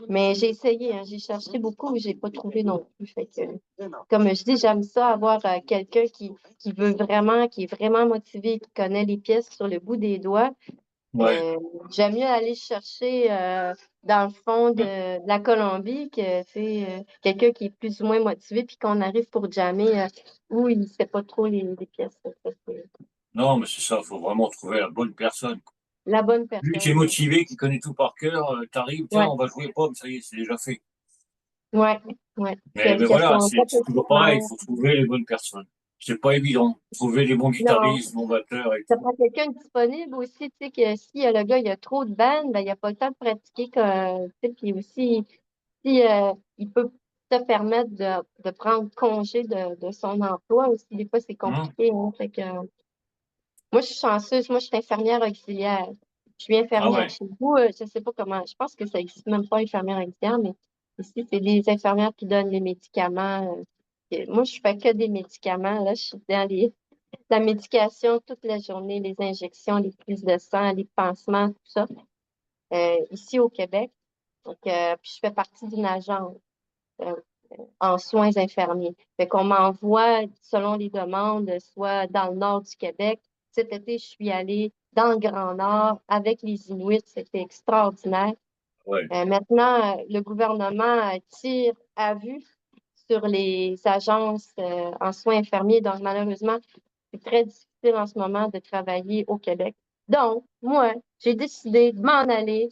mais j'ai essayé, hein, j'ai cherché beaucoup, j'ai pas trouvé non plus. Fait que, comme je dis, j'aime ça avoir quelqu'un qui veut vraiment, qui est vraiment motivé, qui connaît les pièces sur le bout des doigts. Ouais. Euh, J'aime mieux aller chercher dans le fond de la Colombie que c'est quelqu'un qui est plus ou moins motivé puis qu'on arrive pour jammer où il ne sait pas trop les pièces. Ça, c'est Non, mais c'est ça, il faut vraiment trouver la bonne personne. la bonne Lui qui est personne. motivé, qui connaît tout par cœur, t'arrives, tiens, Ouais, on va jouer pomme, ça y est, c'est déjà fait. ouais, ouais. Mais Que voilà, son c'est toujours pareil, il équipement. faut trouver les bonnes personnes. C'est pas évident. Trouver les bons Non. guitaristes, bons batteurs et Ça tout. prend quelqu'un de disponible aussi, tu sais, que si le gars, il a trop de bandes, ben, il n'a pas le temps de pratiquer, tu sais, puis aussi, si il peut te permettre de prendre congé de son emploi aussi, des fois, c'est Hein. compliqué, hein. Fait que, moi, je suis chanceuse, moi, je suis infirmière auxiliaire. Je suis Ah infirmière. ouais. Chez vous, je sais pas comment, je pense que ça existe même pas, infirmière auxiliaire, mais ici, c'est des infirmières qui donnent les médicaments. Moi, je fais que des médicaments, là, je suis dans la médication toute la journée, les injections, les prises de sang, les pansements, tout ça, ici au Québec. Donc, puis je fais partie d'une agence euh, en soins infirmiers. Fait qu'on m'envoie, selon les demandes, soit dans le nord du Québec. Cet été, je suis allée dans le Grand Nord avec les Inuits. C'était extraordinaire. Ouais. Maintenant, le gouvernement tire à vue sur les agences en soins infirmiers. Donc, malheureusement, c'est très difficile en ce moment de travailler au Québec. Donc, moi, j'ai décidé de m'en aller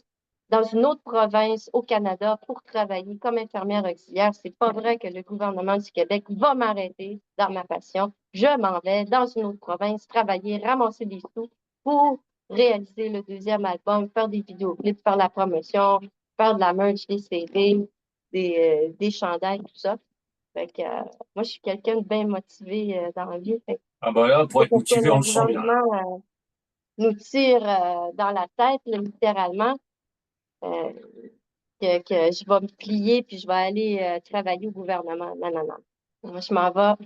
dans une autre province au Canada pour travailler comme infirmière auxiliaire. C'est pas vrai que le gouvernement du Québec va m'arrêter dans ma passion. Je m'en vais dans une autre province travailler, ramasser des sous pour réaliser le deuxième album, faire des vidéoclips, faire la promotion, faire de la merch, des CD, des chandails, tout ça. Fait que, moi, je suis quelqu'un de bien motivé dans la vie. Fait que Ah bah là, pour c'est être parce que motivé, on le le sent bien, là. gouvernement nous tire dans la tête, là, littéralement, euh, que je vais me plier puis je vais aller travailler au gouvernement. Non, non, non. Moi, je m'en vais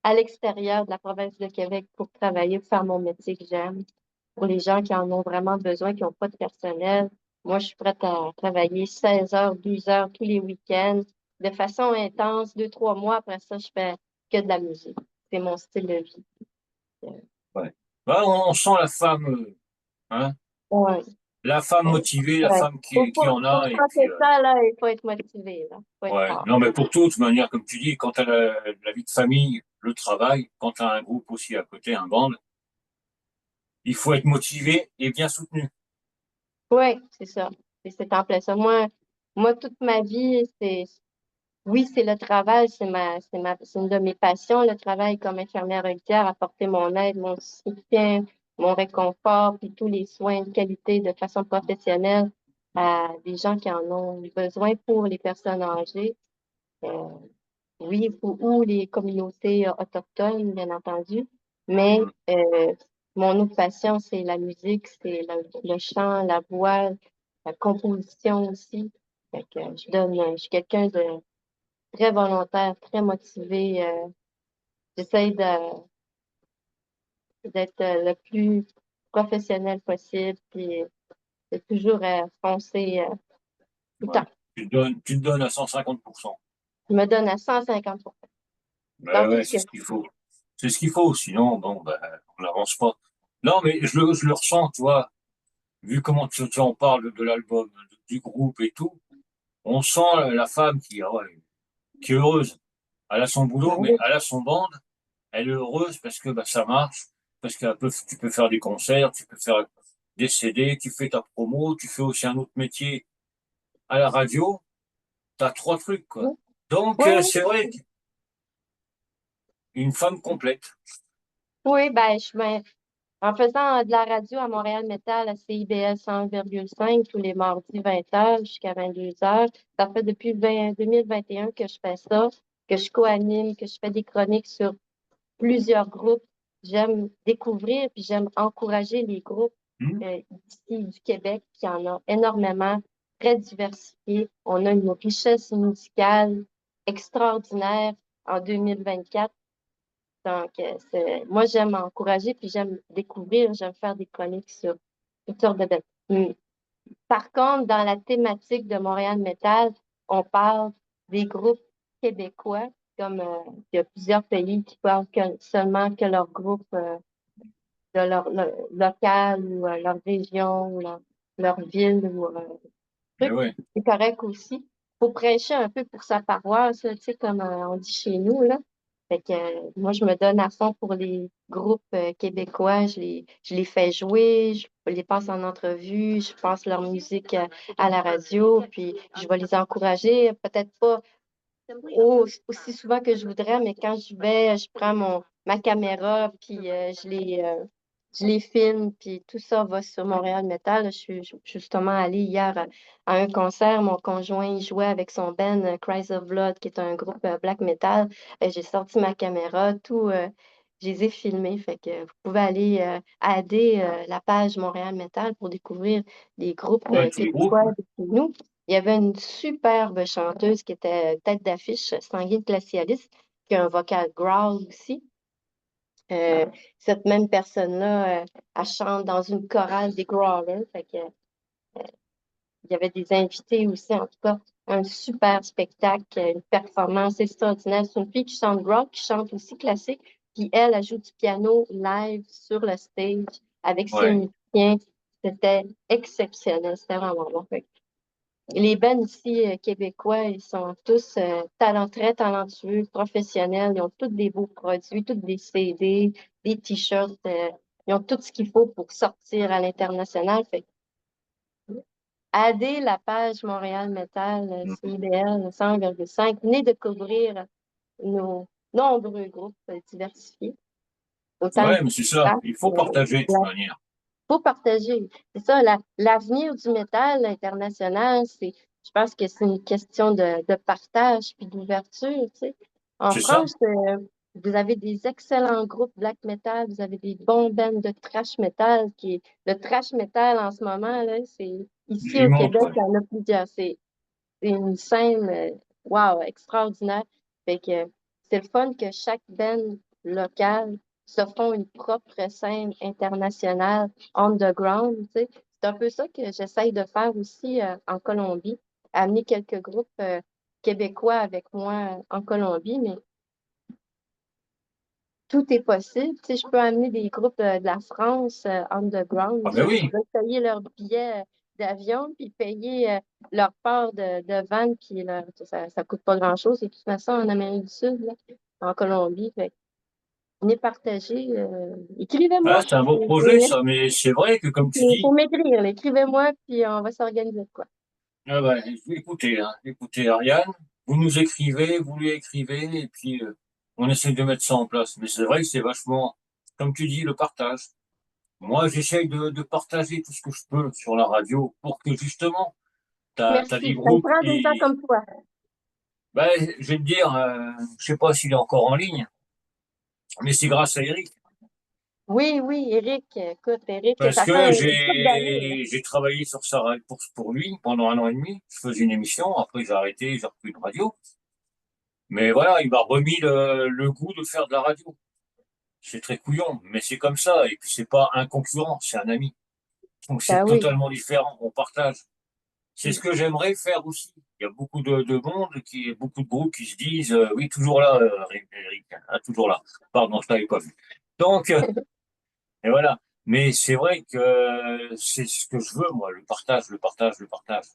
à l'extérieur de la province de Québec pour travailler, pour faire mon métier que j'aime. Pour les gens qui en ont vraiment besoin, qui n'ont pas de personnel, moi, je suis prête à travailler 16 heures, 12 heures tous les week-ends de façon intense, 2, 3 mois. Après ça, je fais que de la musique. C'est mon style de vie. Ouais. Bah, on sent la femme, hein, Ouais. la femme motivée, la Ouais. femme qui en Pour a, et puis, chanter ça, là, il faut être motivé, là. Il faut être ouais. fort. Non, mais pour tout, de toute manière, comme tu dis, quand tu as la vie de famille, le travail, quand tu as un groupe aussi à côté, un band, il faut être motivé et bien soutenu. Oui, c'est ça. C'est en plein ça. Moi, toute ma vie, oui, c'est le travail, c'est une de mes passions, le travail comme infirmière régulière, apporter mon aide, mon soutien, mon réconfort, puis tous les soins de qualité de façon professionnelle à des gens qui en ont besoin pour les personnes âgées. Euh, oui, ou les communautés autochtones, bien entendu. Mais Mm. mon autre passion, c'est la musique, c'est le chant, la voix, la composition aussi. Fait que je suis quelqu'un de très volontaire, très motivé. J'essaie d'être le plus professionnel possible, puis de toujours foncer tout le Ouais. temps. Tu te donnes à 150%. Je me donne à 150% dans Ouais, tout ouais, ce que c'est ce qu'il faut. C'est ce qu'il faut, sinon, bon, ben, on n'avance pas. Non, mais je le ressens, tu vois, vu comment tu en parles de l'album, du groupe et tout, on sent la femme qui est heureuse. Elle a son boulot, mais je elle a son band, elle est heureuse parce que bah, ça marche, parce que tu peux faire des concerts, tu peux faire des CD, tu fais ta promo, tu fais aussi un autre métier à la radio, t'as trois trucs, quoi. Oui, Donc, oui, c'est vrai, une femme complète. oui, ben, en faisant de la radio à Montréal Métal à CIBL 100,5 tous les mardis 20 heures jusqu'à 22 heures, ça fait depuis 2021 que je fais ça, que je co-anime, que je fais des chroniques sur plusieurs groupes. J'aime découvrir puis j'aime encourager les groupes Hmm. ici du Québec qui en ont énormément, très diversifiés. On a une richesse musicale extraordinaire en 2024. Donc, moi, j'aime encourager, puis j'aime découvrir, j'aime faire des chroniques sur toutes sortes de belles. Par contre, dans la thématique de Montréal Metal, on parle des groupes québécois, comme il y a plusieurs pays qui parlent seulement que leur groupe de leur local ou leur région ou leur ville ou Mais truc. ouais, C'est correct aussi. Faut prêcher un peu pour sa paroisse, là, tu sais, comme on dit chez nous, là. Fait que moi, je me donne à fond pour les groupes québécois. Je les fais jouer, je les passe en entrevue, je passe leur musique à la radio, puis je vais les encourager. Peut-être pas aussi souvent que je voudrais, mais quand je vais, je prends ma caméra, puis je les filme, puis tout ça va sur Montréal Metal. Je suis justement allée hier à un concert. Mon conjoint il jouait avec son band Cries of Blood, qui est un groupe black metal. J'ai sorti ma caméra, tout, je les ai filmés. Fait que vous pouvez aller aider la page Montréal Metal pour découvrir des groupes ouais, tous les groupes. québécois de chez nous. Il y avait une superbe chanteuse qui était tête d'affiche, Sanguine Glacialis, qui a un vocal growl aussi. Euh, cette même personne-là, elle chante dans une chorale des growlers. Fait que, il y avait des invités aussi, en tout cas, un super spectacle, une performance extraordinaire. C'est une fille qui chante rock, qui chante aussi classique, puis elle joue du piano live sur le stage avec ses Ouais, musiciens. C'était exceptionnel, c'était vraiment bon. Fait que les bands ici québécois, ils sont tous très talentueux, professionnels. Ils ont tous des beaux produits, tous des CD, des t-shirts. Ils ont tout ce qu'il faut pour sortir à l'international. Fait que aidez la page Montréal Metal, CIBL 100,5. Venez découvrir nos nombreux groupes diversifiés. Autant ouais, du mais c'est ça. rap Il faut partager de que toute manière. faut partager. C'est ça, l'avenir du métal international, je pense que c'est une question de partage puis d'ouverture, tu sais. En C'est ça. France, vous avez des excellents groupes black metal, vous avez des bons bands de thrash metal le thrash metal en ce moment, là, c'est, ici J'y au monte, Québec, ouais. il y en a plusieurs. C'est une scène, wow, extraordinaire. Fait que, c'est le fun que chaque band locale se font une propre scène internationale underground, tu sais. C'est un peu ça que j'essaye de faire aussi en Colombie, amener quelques groupes québécois avec moi en Colombie, mais tout est possible. Tu sais, je peux amener des groupes de la France underground, Ah ben juste qui oui, veulent payer leur billet d'avion, puis payer leur part de van, puis ça coûte pas grand-chose. Et tout ça en Amérique du Sud, là, en Colombie. Fait, venez partager. ah, Écrivez-moi. c'est un beau projet ça, mais c'est vrai que comme tu Il faut dis, m'écrire, là. Écrivez-moi, puis on va s'organiser de quoi. ah ben, écoutez, hein, écoutez Ariane, vous nous écrivez, vous lui écrivez, et puis on essaie de mettre ça en place. Mais c'est vrai que c'est vachement, comme tu dis, le partage. Moi, j'essaye de partager tout ce que je peux sur la radio pour que justement, t'as des Merci. Ça me groupes prend des gens qui, comme toi. ben, je vais te dire, je sais pas s'il est encore en ligne, mais c'est grâce à Eric. Oui, oui, Eric. Écoute, Eric, Parce ça fait que une couple d'années, là. j'ai travaillé sur ça pour lui pendant 1 an et demi. Je faisais une émission, après j'ai arrêté, j'ai repris une radio. Mais voilà, il m'a remis le goût de faire de la radio. C'est très couillon, mais c'est comme ça. Et puis c'est pas un concurrent, c'est un ami. Donc c'est Ben oui. totalement différent. On partage. C'est ce que j'aimerais faire aussi. Il y a beaucoup de groupes qui se disent, oui, toujours là, Eric, hein, toujours là. Pardon, je t'avais pas vu. Donc, et voilà. Mais c'est vrai que c'est ce que je veux, moi, le partage, le partage, le partage.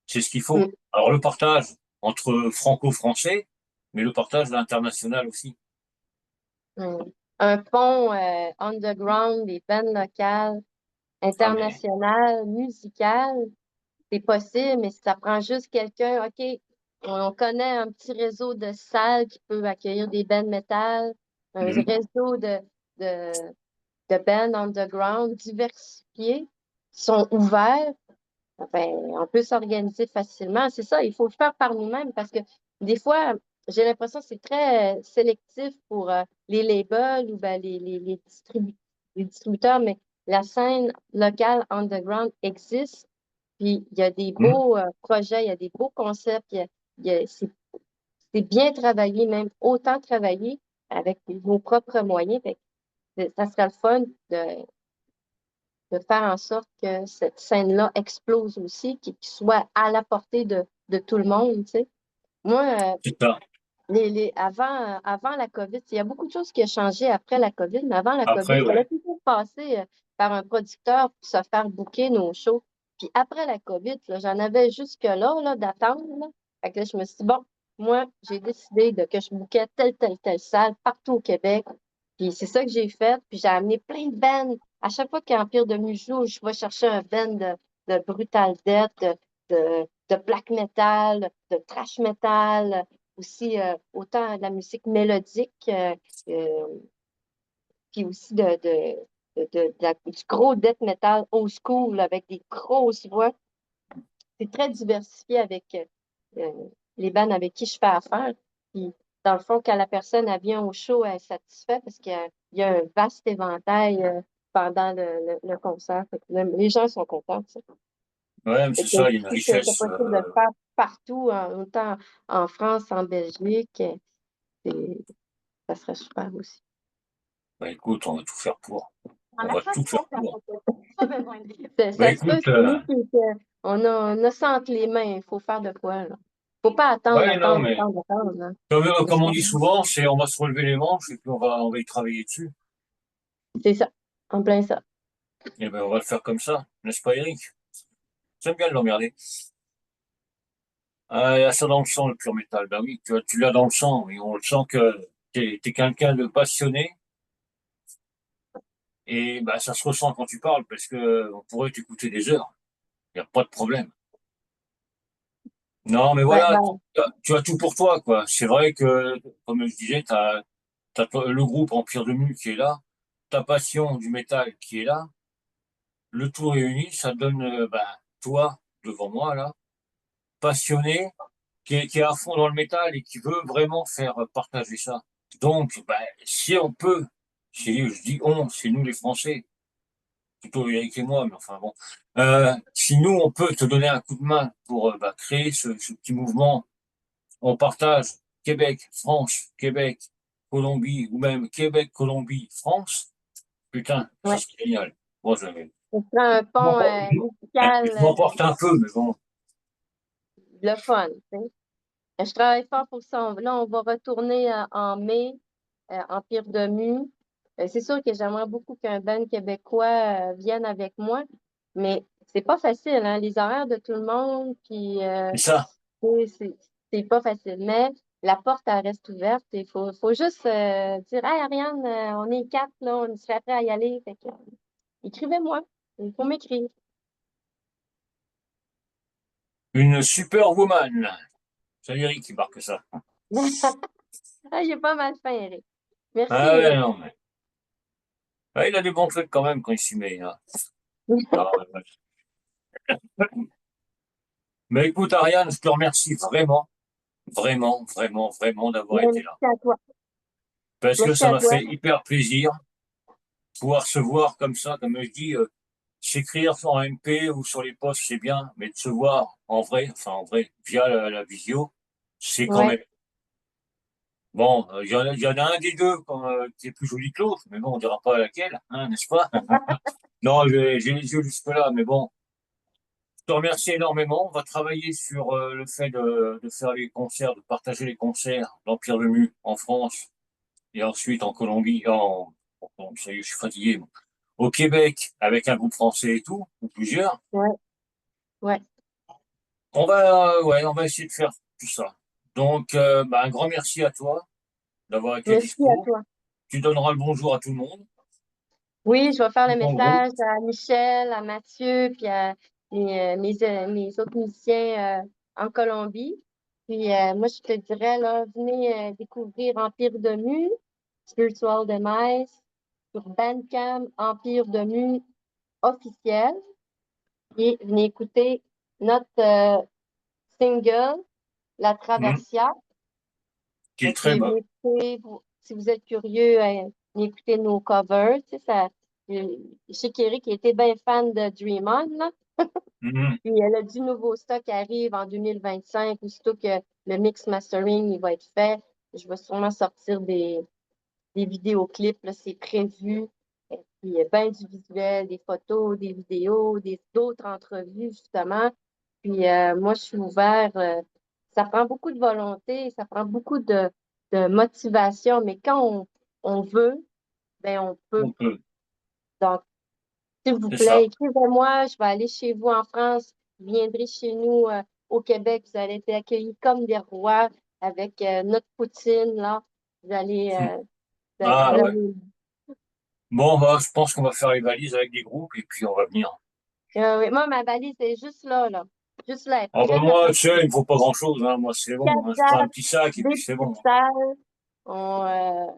C'est ce qu'il faut. Mm, Alors, le partage entre franco-français, mais le partage à l'international aussi. mm. Un pont underground, des bandes locales, Ah, mais, internationales, musicales, c'est possible, mais ça prend juste quelqu'un. OK, on connaît un petit réseau de salles qui peut accueillir des bands metal, un mhm. réseau de, de bands underground diversifiés qui sont ouverts. Ben, on peut s'organiser facilement. C'est ça, il faut le faire par nous-mêmes parce que des fois, j'ai l'impression que c'est très sélectif pour les labels ou ben, les distributeurs, mais la scène locale underground existe. Puis il y a des Mhm. beaux projets, il y a des beaux concepts, c'est bien travaillé, même autant travaillé avec nos propres moyens. Fait que ça serait le fun de faire en sorte que cette scène-là explose aussi, qu'il soit à la portée de tout le monde, tu sais. Moi, C'est ça. avant la COVID, il y a beaucoup de choses qui ont changé après la COVID, mais avant la COVID, Après, il fallait ouais. toujours passer par un producteur pour se faire booker nos shows. Puis après la COVID, là, j'en avais jusque-là là, d'attendre. Là. Fait que là, je me suis dit, bon, moi, j'ai décidé que je bookais telle salle partout au Québec. Puis c'est ça que j'ai fait. Puis j'ai amené plein de bands. À chaque fois qu'Empire de Mu joue, je vais chercher un band de Brutal Death, de black metal, de thrash metal, aussi autant de la musique mélodique, euh, puis aussi du gros death metal old school avec des grosses voix. C'est très diversifié avec euh, les bandes avec qui je fais affaire. Puis, dans le fond, quand la personne elle vient au show, elle est satisfaite parce qu'il y a un vaste éventail pendant le concert. Fait que les gens sont contents de ça. Ouais, mais Fait c'est que ça, il y a une si c'est richesse. possible de le faire partout, autant en France, en Belgique, c'est- ça serait super aussi. Bah, écoute, on va tout faire pour. On On a va pas tout faire pour. pas besoin de ça, Bah, ça se peut, écoute, c'est nous on a ça entre les mains. Il faut faire de quoi, là. Faut pas attendre, ouais, non, attendre, mais attendre, attendre, là. Faut se comme on dit former. souvent, c'est on va se relever les manches et puis on va y travailler dessus. C'est ça, en plein ça. Et ben, on va le faire comme ça, n'est-ce pas, Eric? J'aime bien l'emmerder. Ah, il y a ça dans le sang, le pur métal. Ben oui, tu l'as dans le sang, oui. On le sent que t'es quelqu'un de passionné et bah, ça se ressent quand tu parles parce que on pourrait t'écouter des heures. Il n'y a pas de problème. Non, mais Ouais, voilà, ben, tu as tout pour toi, quoi. C'est vrai que, comme je disais, t'as le groupe Empire de Mu qui est là, ta passion du métal qui est là, le tout réuni, ça donne, bah, toi, devant moi, là, passionné, qui est à fond dans le métal et qui veut vraiment faire partager ça. Donc, bah, si on peut, si je dis on, c'est nous les Français, plutôt Eric et moi, mais enfin bon, si nous, on peut te donner un coup de main pour bah, créer ce petit mouvement, on partage, Québec, France, Québec, Colombie, ou même Québec, Colombie, France, putain, ça Ouais. serait génial. Moi, je On prend un pont musical, je m'emporte un peu, mais bon. le fun, tu sais. Je travaille fort pour ça. Là, on va retourner en mai, Empire de Mu. C'est sûr que j'aimerais beaucoup qu'un band québécois vienne avec moi, mais c'est pas facile, hein, les horaires de tout le monde, puis C'est ça. oui, c'est pas facile. Mais la porte, elle reste ouverte. Il faut juste dire, Hey, Ariane, on est quatre, là, on serait prêt à y aller. Fait que, écrivez-moi. Il faut m'écrire. Une superwoman. C'est Eric qui marque ça. Ah, j'ai pas mal fait, Eric. Merci, Ah ouais, Eric. non, mais. Ouais, il a des bons trucs quand même quand il s'y met, hein. Non, mais écoute, Ariane, je te remercie vraiment, vraiment, vraiment, vraiment d'avoir été Merci là. à toi. Parce que Merci ça à m'a toi. fait hyper plaisir de pouvoir se voir comme ça, comme je dis, s'écrire en MP ou sur les posts, c'est bien, mais de se voir en vrai, enfin en vrai, via la visio, c'est quand Ouais. même. Bon, il y en a un des deux qui est plus joli que l'autre, mais bon, on dira pas laquelle, hein, n'est-ce pas? Non, j'ai les yeux jusque-là, mais bon, je te remercie énormément. On va travailler sur le fait de faire les concerts, de partager les concerts d'Empire de Mu en France et ensuite en Colombie, ça y est, je suis fatigué, moi. Au Québec, avec un groupe français et tout, ou plusieurs. Ouais. Ouais. Ouais, on va essayer de faire tout ça. Donc, bah, un grand merci à toi d'avoir été Merci à dispo. toi. Tu donneras le bonjour à tout le monde, Oui, je vais faire tout le ton groupe. message à Michel, à Mathieu, puis à mes autres musiciens en Colombie. Puis moi, je te dirais, là, venez découvrir Empire de Mu, Spiritual Demise, sur Bandcamp, Empire de Mu officiel. Et venez écouter notre single, La Mhm. Traversia. Qui est Et très puis, bon. venez écouter, si vous êtes curieux, venez écouter nos covers. Tu sais, je sais qu'Éric était bien fan de Dream On, là. Mhm. Puis, elle a du nouveau stock qui arrive en 2025, aussitôt que le mix mastering il va être fait. Je vais sûrement sortir des vidéoclips, là, c'est prévu. Et puis, ben du visuel, des photos, des vidéos, d'autres entrevues, justement. Puis, moi, je suis ouvert. Ça prend beaucoup de volonté, ça prend beaucoup de motivation, mais quand on veut, ben on peut. On peut. Donc, s'il vous C'est plaît, ça. écrivez-moi, je vais aller chez vous en France, vous viendrez chez nous au Québec, vous allez être accueillis comme des rois avec notre poutine, là. Vous allez, Mhm. vous Ah ouais. allez Bon, bah, je pense qu'on va faire les valises avec des groupes et puis on va venir. oui, moi, ma valise est juste là, là. Juste là, elle est Ah bah prête à moi, tu partir. sais, il me faut pas grand-chose, hein. Moi, c'est bon, Quatre hein. Je prends un dates, petit sac et des puis c'est bon. petites salles. On,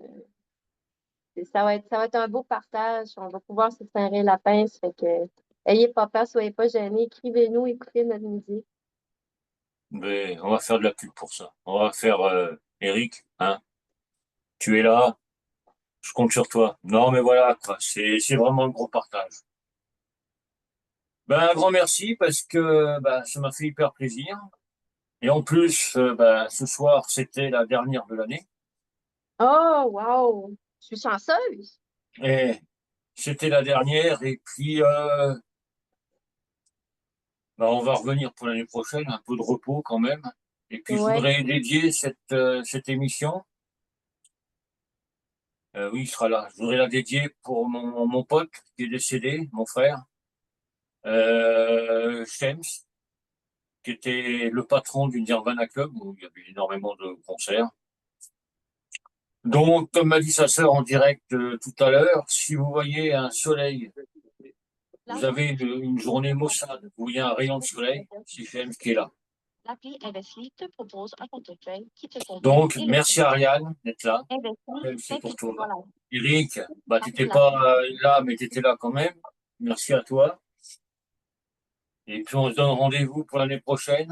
ça va être un beau partage. On va pouvoir se serrer la pince. Fait que, ayez pas peur, soyez pas gênés. Écrivez-nous, écoutez notre musique. Mais on va faire de la pub pour ça. On va faire Eric, hein. Tu es là, je compte sur toi. Non, mais voilà, quoi. C'est vraiment un gros partage. Ben, un grand merci parce que bah, ça m'a fait hyper plaisir. Et en plus, bah, ce soir, c'était la dernière de l'année. Oh, wow! Je suis chanceuse. Et c'était la dernière. Et puis, bah, on va revenir pour l'année prochaine, un peu de repos quand même. Et puis, je Ouais. voudrais dédier cette émission. Oui, il sera là. Je voudrais la dédier pour mon pote qui est décédé, mon frère, Shems, qui était le patron du Nirvana Club où il y avait énormément de concerts. Donc, comme m'a dit sa sœur en direct tout à l'heure, si vous voyez un soleil, vous avez une journée maussade, vous voyez un rayon de soleil, c'est Shems qui est là. L'appli Invesly te propose un portefeuille qui te convient Donc, et le merci Ariane d'être là. Invesly C'est pour t'implique toi. dans la Eric, bah, partie t'étais de la pas là, mais t'étais là quand même. Merci à toi. Et puis, on se donne rendez-vous pour l'année prochaine.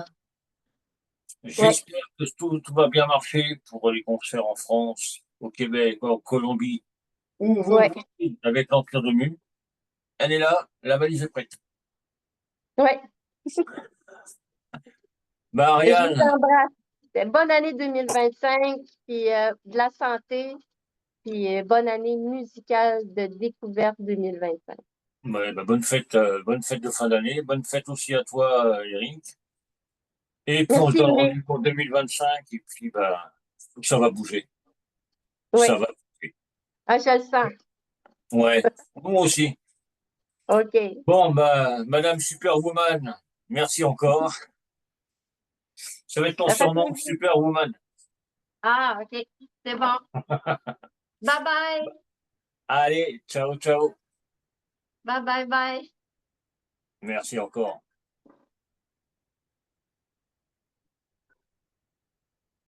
Ouais, J'espère que tout va bien marcher pour les concerts en France, au Québec, en Colombie, où vous ouais, voulez, avec l'Empire de Mu. Elle est là, la valise est prête. ouais. Bah, Et je vous Ariane, embrasse. bonne année 2025, puis de la santé, puis bonne année musicale de découverte 2025. Ouais, bah, bonne fête de fin d'année. Bonne fête aussi à toi, Eric. Et puis, on se Merci, donne Louis. rendez-vous pour 2025. Et puis, bah, ça va bouger. Oui, Ça va bouger. ah, je le sens. Ouais, moi aussi. OK. Bon, bah, Madame Superwoman, merci encore. Ça va être ton Ça fait surnom, plaisir. Superwoman. Ah, OK. C'est bon. Bye bye. Allez, ciao, ciao. Bye bye bye. Merci encore.